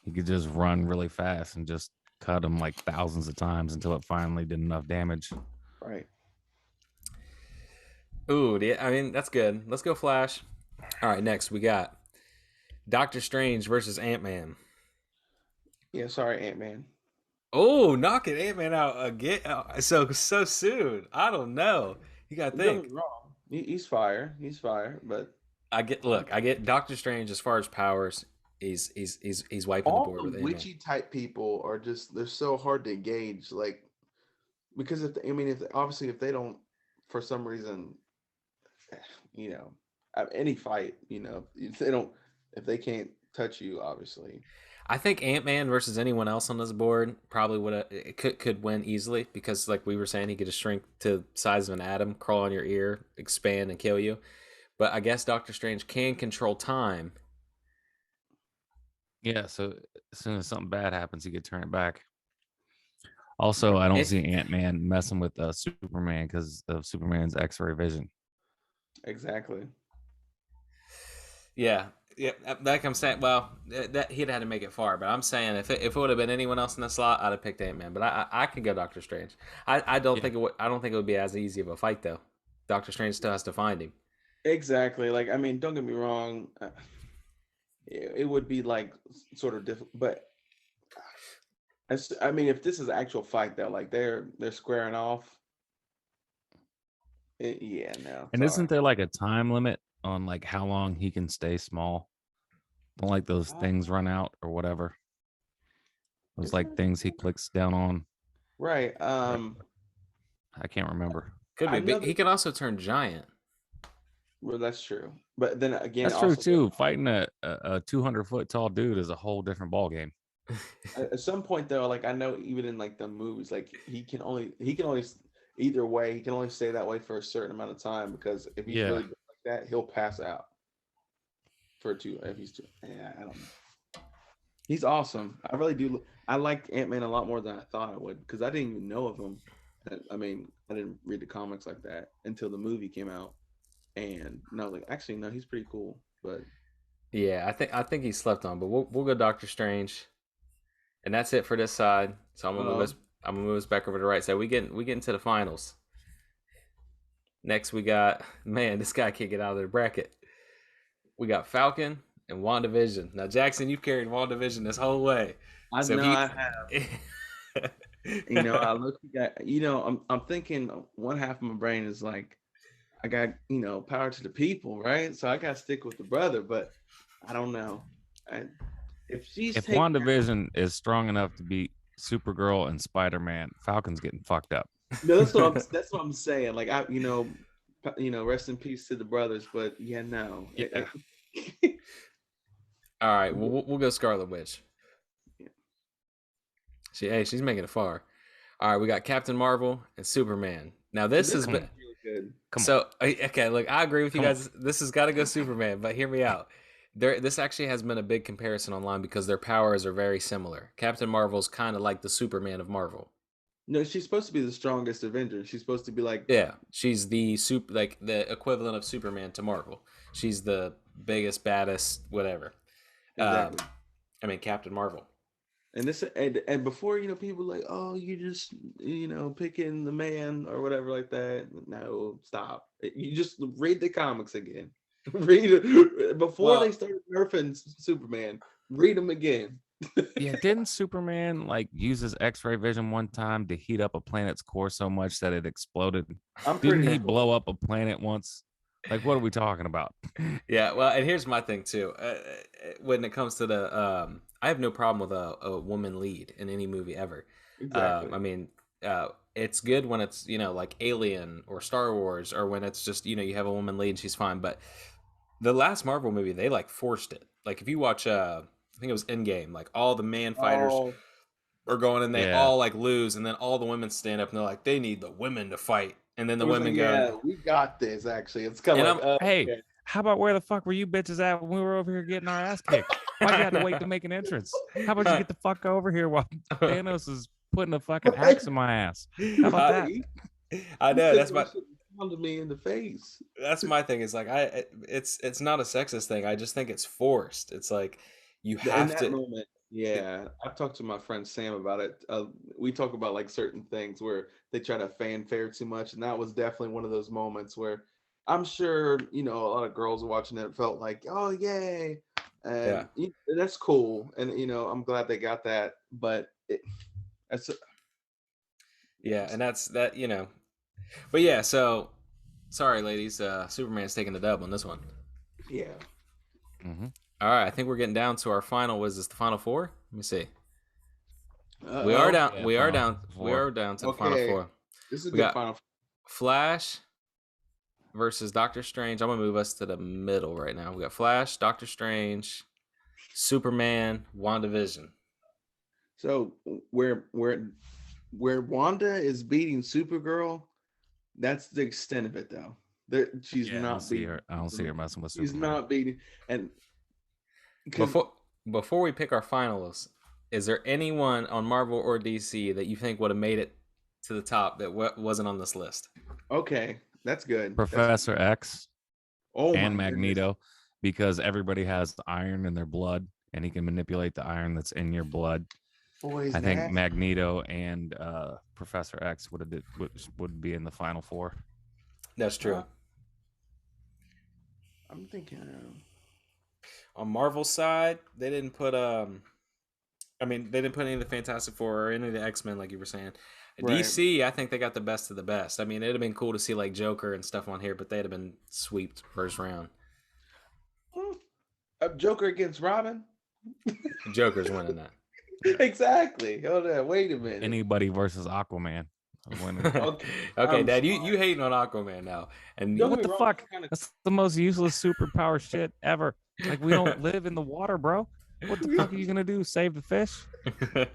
he could just run really fast and just cut him like thousands of times until it finally did enough damage. Right. Ooh, I mean, that's good. Let's go Flash. All right, next we got Doctor Strange versus AntMan. Yeah, sorry, AntMan. Oh, knocking AntMan out again so soon. I don't know. You got to think. Wrong. He's fire. He's fire, but I get Doctor Strange as far as powers. He's wiping the board with AntMan. Witchy type people are they're so hard to gauge, like, because if they don't, for some reason, have any fight, if they can't touch you, obviously. I think Ant-Man versus anyone else on this board probably could win easily because, like we were saying, he could just shrink to the size of an atom, crawl on your ear, expand, and kill you. But I guess Doctor Strange can control time. Yeah, so as soon as something bad happens, he could turn it back. Also, I don't see Ant-Man messing with Superman because of Superman's X-ray vision. Exactly. Yeah, like I'm saying, well, that he'd had to make it far, but I'm saying if it would have been anyone else in the slot, I'd have picked Ant-Man. But I could go Doctor Strange. I don't think it would be as easy of a fight though. Doctor Strange still has to find him. Exactly. Like, I mean, don't get me wrong. It would be like sort of difficult, but I mean, if this is an actual fight though, like they're squaring off. Yeah, no. And isn't there like a time limit on like how long he can stay small? Don't like those things run out or whatever. Those like things he clicks down on. Right. I can't remember. Could be. He can also turn giant. Well, that's true. But then again, that's true too. Fighting a 200-foot tall dude is a whole different ball game. At some point though, like I know even in like the movies, like he can only either way, he can only stay that way for a certain amount of time because if he's really like that, he'll pass out. If he's I don't know. He's awesome. I really do. I like Ant-Man a lot more than I thought I would because I didn't even know of him. I mean, I didn't read the comics like that until the movie came out, and I was like, actually, no, he's pretty cool. But yeah, I think he slept on. But we'll go Doctor Strange, and that's it for this side. So I'm gonna move us back over to the right side. We get into the finals. Next, we got this guy can't get out of the bracket. We got Falcon and WandaVision. Now, Jackson, you've carried WandaVision this whole way. I have. I look. I'm thinking. One half of my brain is like, I got power to the people, right? So I got to stick with the brother, but I don't know. If WandaVision is strong enough to beat Supergirl and SpiderMan, Falcon's getting fucked up. No, that's what I'm saying. Like rest in peace to the brothers, but no. Yeah. All right, we'll go Scarlet Witch. Yeah. She's making it far. All right, we got Captain Marvel and Superman. Now this has been really good. Okay, look, I agree with you guys. This has got to go Superman, but hear me out. This actually has been a big comparison online because their powers are very similar. Captain Marvel's kind of like the Superman of Marvel. No, she's supposed to be the strongest Avenger. She's supposed to be like she's the the equivalent of Superman to Marvel. She's the biggest, baddest, whatever. Exactly. I mean, Captain Marvel. And this and before people like, oh, you just picking the man or whatever like that. No, stop. You just read the comics again. Read it before they started nerfing Superman. Read them again. Yeah, didn't Superman like use his X-ray vision one time to heat up a planet's core so much that it exploded? Didn't he blow up a planet once? Like, what are we talking about? Yeah, well, and here's my thing too. When it comes to the, I have no problem with a woman lead in any movie ever. Exactly. I mean, it's good when it's like Alien or Star Wars, or when it's just you have a woman lead and she's fine. But the last Marvel movie, they like forced it. Like if you watch, I think it was Endgame, like all the man fighters are going and they all like lose, and then all the women stand up and they're like, they need the women to fight. And then the women go, yeah, we got this, actually. It's kind of like, hey, how about where the fuck were you bitches at when we were over here getting our ass kicked? Why you had to wait to make an entrance? How about you get the fuck over here while Thanos is putting a fucking axe in my ass? How about that? I know, that's my... to me in the face. That's my thing. Is like it's not a sexist thing. I just think it's forced. It's like you have in that moment. Yeah, I've talked to my friend Sam about it. We talk about like certain things where they try to fanfare too much, and that was definitely one of those moments where I'm sure a lot of girls watching it felt like, oh yay, and that's cool, and I'm glad they got that, but that's and that's that but yeah. So sorry, ladies, Superman's taking the dub on this one. Yeah. Mm-hmm. All right, I think we're getting down to our final. Was this the final four? Let me see. We are down to the final four. This is a good final four. Flash versus Doctor Strange. I'm gonna move us to the middle right now. We got Flash, Doctor Strange, Superman, WandaVision. So where Wanda is beating Supergirl, that's the extent of it, though. She's not beating. I don't see her messing with She's Superman. not beating. And before we pick our finalists, is there anyone on Marvel or DC that you think would have made it to the top that wasn't on this list? Okay, that's good. Professor X and Magneto, goodness. because everybody has iron in their blood, and he can manipulate the iron that's in your blood. I think Magneto and Professor X would be in the final four. That's true. I'm thinking on Marvel's side, they didn't put they didn't put any of the Fantastic Four or any of the X-Men like you were saying. Right. DC, I think they got the best of the best. I mean, it'd have been cool to see like Joker and stuff on here, but they'd have been swept first round. Joker against Robin? Joker's winning that. Exactly. Hold on, wait a minute. Anybody versus Aquaman. Okay, Dad, you hating on Aquaman now. And what the fuck? That's the most useless superpower shit ever. Like, we don't live in the water, bro. What the fuck are you gonna do? Save the fish? I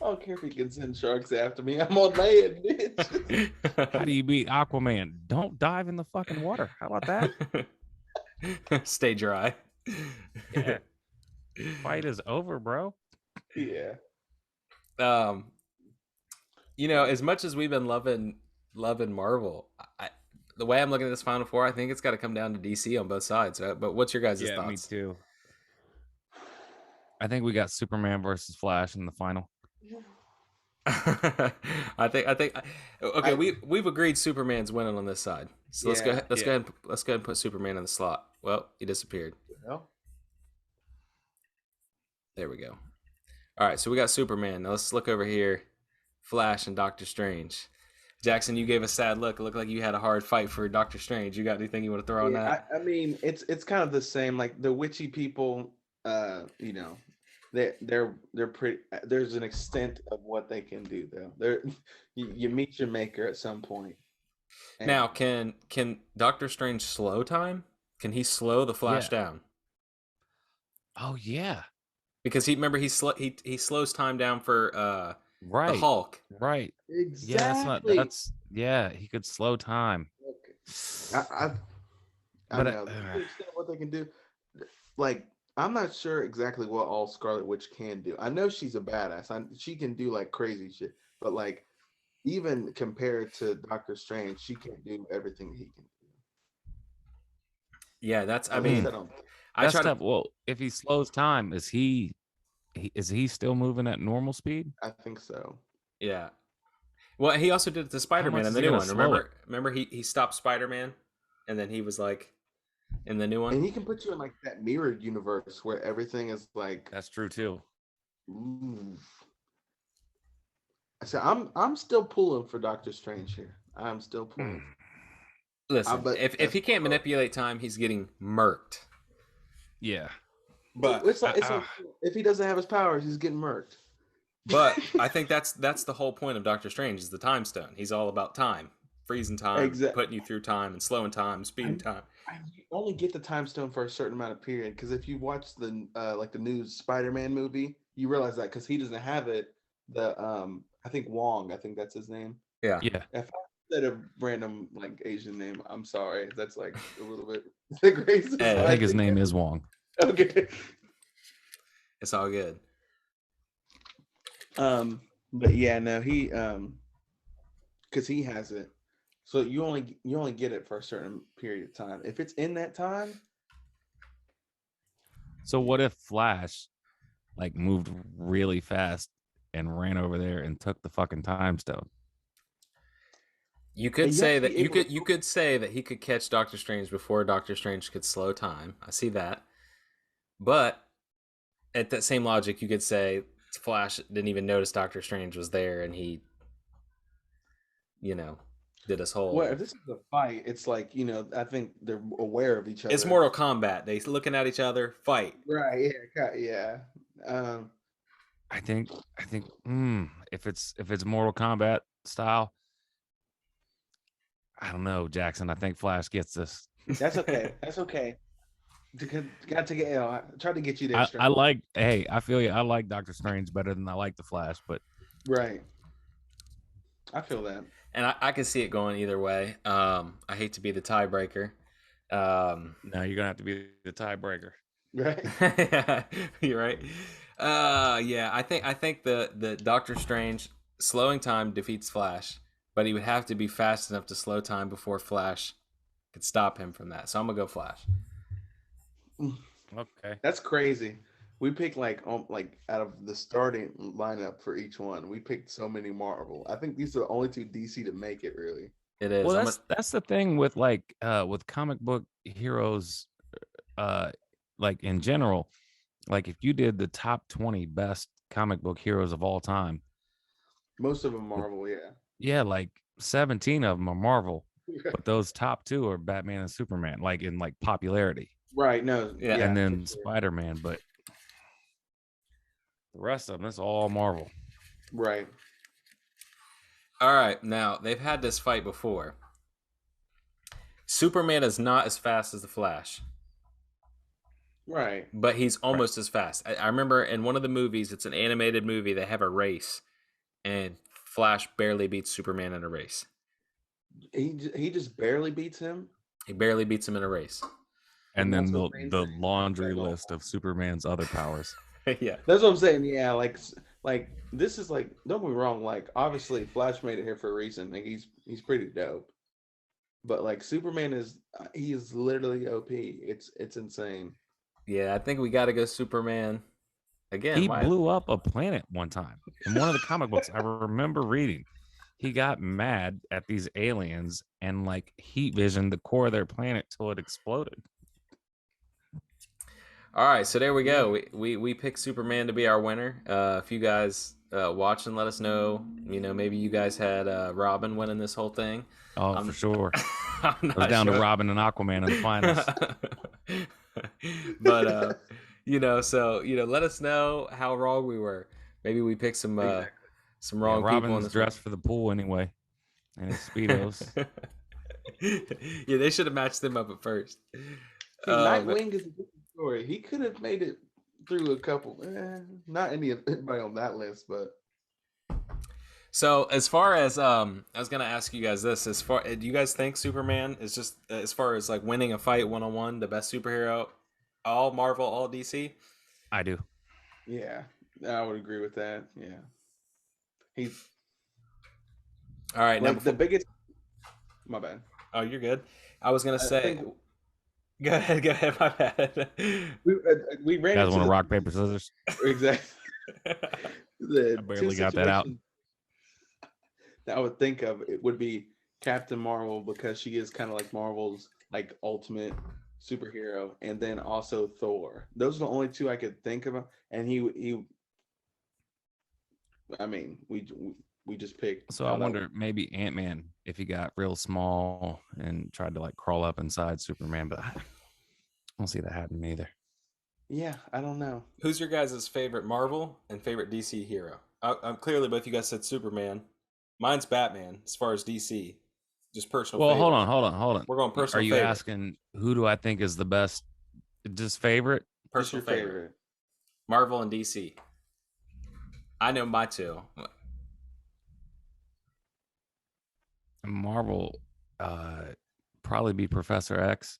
don't care if he can send sharks after me. I'm on land, bitch. How do you beat Aquaman? Don't dive in the fucking water. How about that? Stay dry. Yeah. Fight is over, bro. Yeah. As much as we've been loving Marvel, the way I'm looking at this Final Four, I think it's got to come down to DC on both sides. But what's your guys' thoughts? Yeah, me too. I think we got Superman versus Flash in the final. I think. Okay, we've agreed Superman's winning on this side. So let's go ahead. Let's go ahead and put Superman in the slot. Well, he disappeared. There we go. All right, so we got Superman. Now let's look over here. Flash and Doctor Strange. Jackson, you gave a sad look. It looked like you had a hard fight for Doctor Strange. You got anything you want to throw on that? I mean, it's kind of the same. Like the witchy people, they're pretty. There's an extent of what they can do, though. You meet your maker at some point. And now, can Doctor Strange slow time? Can he slow the Flash down? Oh yeah. Because he slows time down for the Hulk. Right. Exactly. He could slow time. I know what they can do. Like, I'm not sure exactly what all Scarlet Witch can do. I know she's a badass. She can do like crazy shit, but like even compared to Doctor Strange, she can't do everything he can do. Yeah, that's. Well, if he slows time, is he still moving at normal speed? I think so. Yeah. Well, he also did it to Spider-Man in the new one. Remember he stopped Spider-Man, and then he was like in the new one. And he can put you in like that mirrored universe where everything is like. That's true too. Ooh. So I'm still pulling for Doctor Strange here. I'm still pulling. Listen, if he can't manipulate time, he's getting murked. Yeah. But if he doesn't have his powers, he's getting murked. But I think that's the whole point of Doctor Strange is the time stone. He's all about time, freezing time, putting you through time, and slowing time, speeding time. You only get the time stone for a certain amount of period. Because if you watch the the new SpiderMan movie, you realize that because he doesn't have it. I think Wong, I think that's his name. Yeah. If I said a random like Asian name, I'm sorry. That's like a little bit racist. I think his name is Wong. Okay. It's all good. But yeah, no, he because he has it. So you only get it for a certain period of time. If it's in that time. So what if Flash like moved really fast and ran over there and took the fucking time stone? You could say that you could say that he could catch Doctor Strange before Doctor Strange could slow time. I see that. But at that same logic, you could say Flash didn't even notice Doctor Strange was there, and he, did his whole. Well, if this is a fight, it's like I think they're aware of each other. It's Mortal Kombat. They looking at each other, fight. Right? Yeah. I think if it's Mortal Kombat style, I don't know, Jackson. I think Flash gets this. That's okay. Got to get. I tried to get you there. I feel you. I like Doctor Strange better than I like the Flash, but right. I feel that, and I can see it going either way. I hate to be the tiebreaker. Now you're gonna have to be the tiebreaker. right? Yeah, you're right. Yeah, I think the Doctor Strange slowing time defeats Flash, but he would have to be fast enough to slow time before Flash could stop him from that. So I'm gonna go Flash. Okay, That's crazy. We picked like out of the starting lineup for each one, we picked so many Marvel. I think these are the only two DC to make it. Really, it is. Well, that's the thing with with comic book heroes, like in general. Like if you did the top 20 best comic book heroes of all time, most of them Marvel. yeah, like 17 of them are Marvel, but those top two are Batman and Superman, like in like popularity. Right. No. Yeah. And then Spider-Man, but the rest of them, it's all Marvel. Right. All right. Now they've had this fight before. Superman is not as fast as the Flash. Right. But he's almost as fast. I remember in one of the movies, it's an animated movie, they have a race, and Flash barely beats Superman in a race. He just barely beats him? He barely beats him in a race. And then the laundry list of Superman's other powers. Yeah. That's what I'm saying. Yeah, like this is like, don't get me wrong, like obviously Flash made it here for a reason. Like he's pretty dope. But like Superman he is literally OP. It's insane. Yeah, I think we got to go Superman again. He blew up a planet one time in one of the comic books I remember reading. He got mad at these aliens and like heat visioned the core of their planet till it exploded. All right, so there we go. We picked Superman to be our winner. If you guys watching, let us know. You know, maybe you guys had Robin winning this whole thing. Oh, for sure. I was down to Robin and Aquaman in the finals. But let us know how wrong we were. Maybe we picked some wrong people. Robin's dressed for the pool anyway, and his speedos. Yeah, they should have matched them up at first. Nightwing is a different story. He could have made it through a couple. Not anybody on that list, but. So as far as I was gonna ask you guys this: do you guys think Superman is just as far as like winning a fight 1-on-1, the best superhero, all Marvel, all DC? I do. Yeah, I would agree with that. Yeah, he's all right. Like the biggest. My bad. Oh, you're good. I was gonna say. Go ahead. My bad. We ran. You guys want to rock paper scissors? Exactly. I barely got that out. That I would think of it would be Captain Marvel, because she is kind of like Marvel's like ultimate superhero, and then also Thor. Those are the only two I could think of. And I mean, we just picked. So I wonder maybe AntMan, if he got real small and tried to like crawl up inside Superman, but I don't see that happening either. Yeah, I don't know. Who's your guys' favorite Marvel and favorite DC hero? I'm clearly both you guys said Superman. Mine's Batman as far as DC. Just personal. Well, favorite. hold on. We're going personal. Are you favorite. asking who do I think is the best? Just favorite? Personal favorite. Marvel and DC. I know my two. Marvel, probably be Professor X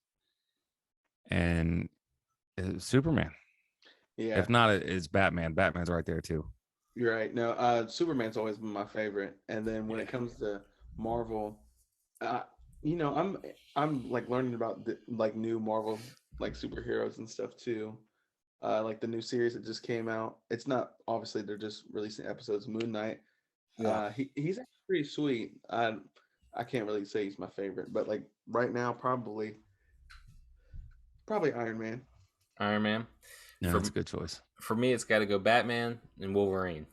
and Superman. Yeah. If not, it's Batman. Batman's right there too. You're right. No, Superman's always been my favorite. And then when it comes to Marvel, I'm like learning about like new Marvel like superheroes and stuff too. Like the new series that just came out. It's not, obviously they're just releasing episodes. Moon Knight. Yeah. He's actually pretty sweet. I can't really say he's my favorite, but like right now, probably Iron Man. Iron Man. Yeah, that's a good choice. For me, it's got to go Batman and Wolverine.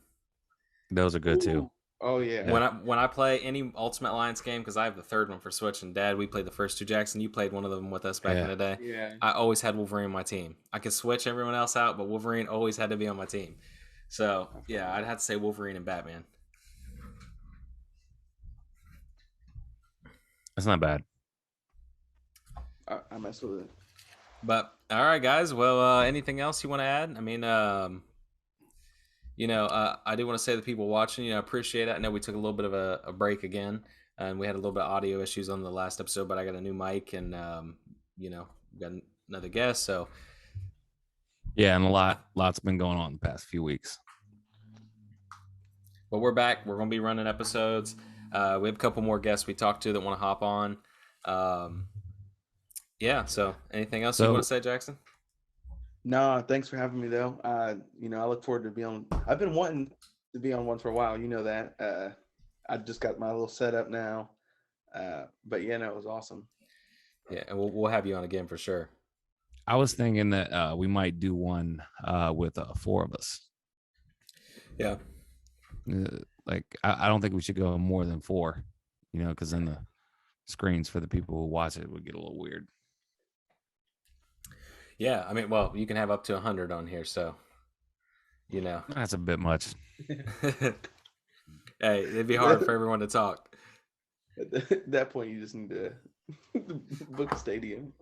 Those are good too. Oh yeah. When I play any Ultimate Alliance game, because I have the third one for Switch, and Dad, we played the first two. Jackson, you played one of them with us back in the day. Yeah. I always had Wolverine on my team. I could switch everyone else out, but Wolverine always had to be on my team. So yeah, I'd have to say Wolverine and Batman. That's not bad. I mess with it. But all right, guys. Well, anything else you want to add? I mean, I do want to say to the people watching, appreciate it. I know we took a little bit of a break again, and we had a little bit of audio issues on the last episode, but I got a new mic, and got another guest. So yeah, and lots been going on the past few weeks. But we're back. We're going to be running episodes. We have a couple more guests we talked to that want to hop on. Yeah. So anything else you want to say, Jaxon? No, thanks for having me though. I look forward to be on. I've been wanting to be on one for a while. You know that. I just got my little setup now. But yeah, no, it was awesome. Yeah, and we'll have you on again for sure. I was thinking that we might do one with 4 of us. Yeah. Like I don't think we should go more than 4, because then the screens for the people who watch it would get a little weird. Yeah, I mean, well, you can have up to 100 on here, so that's a bit much. Hey, it'd be hard for everyone to talk. At that point, you just need to book a stadium.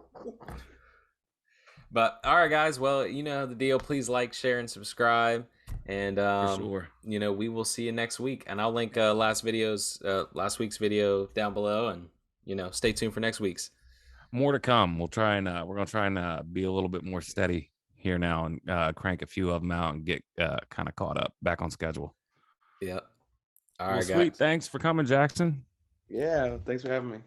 But all right, guys. Well, you know the deal. Please like, share, and subscribe. And for sure. We will see you next week. And I'll link last week's video down below. And stay tuned for next week's. More to come. We're gonna try and be a little bit more steady here now and crank a few of them out and get kind of caught up back on schedule. Yep. All right, sweet. guys. Thanks for coming, Jaxon. Yeah, thanks for having me.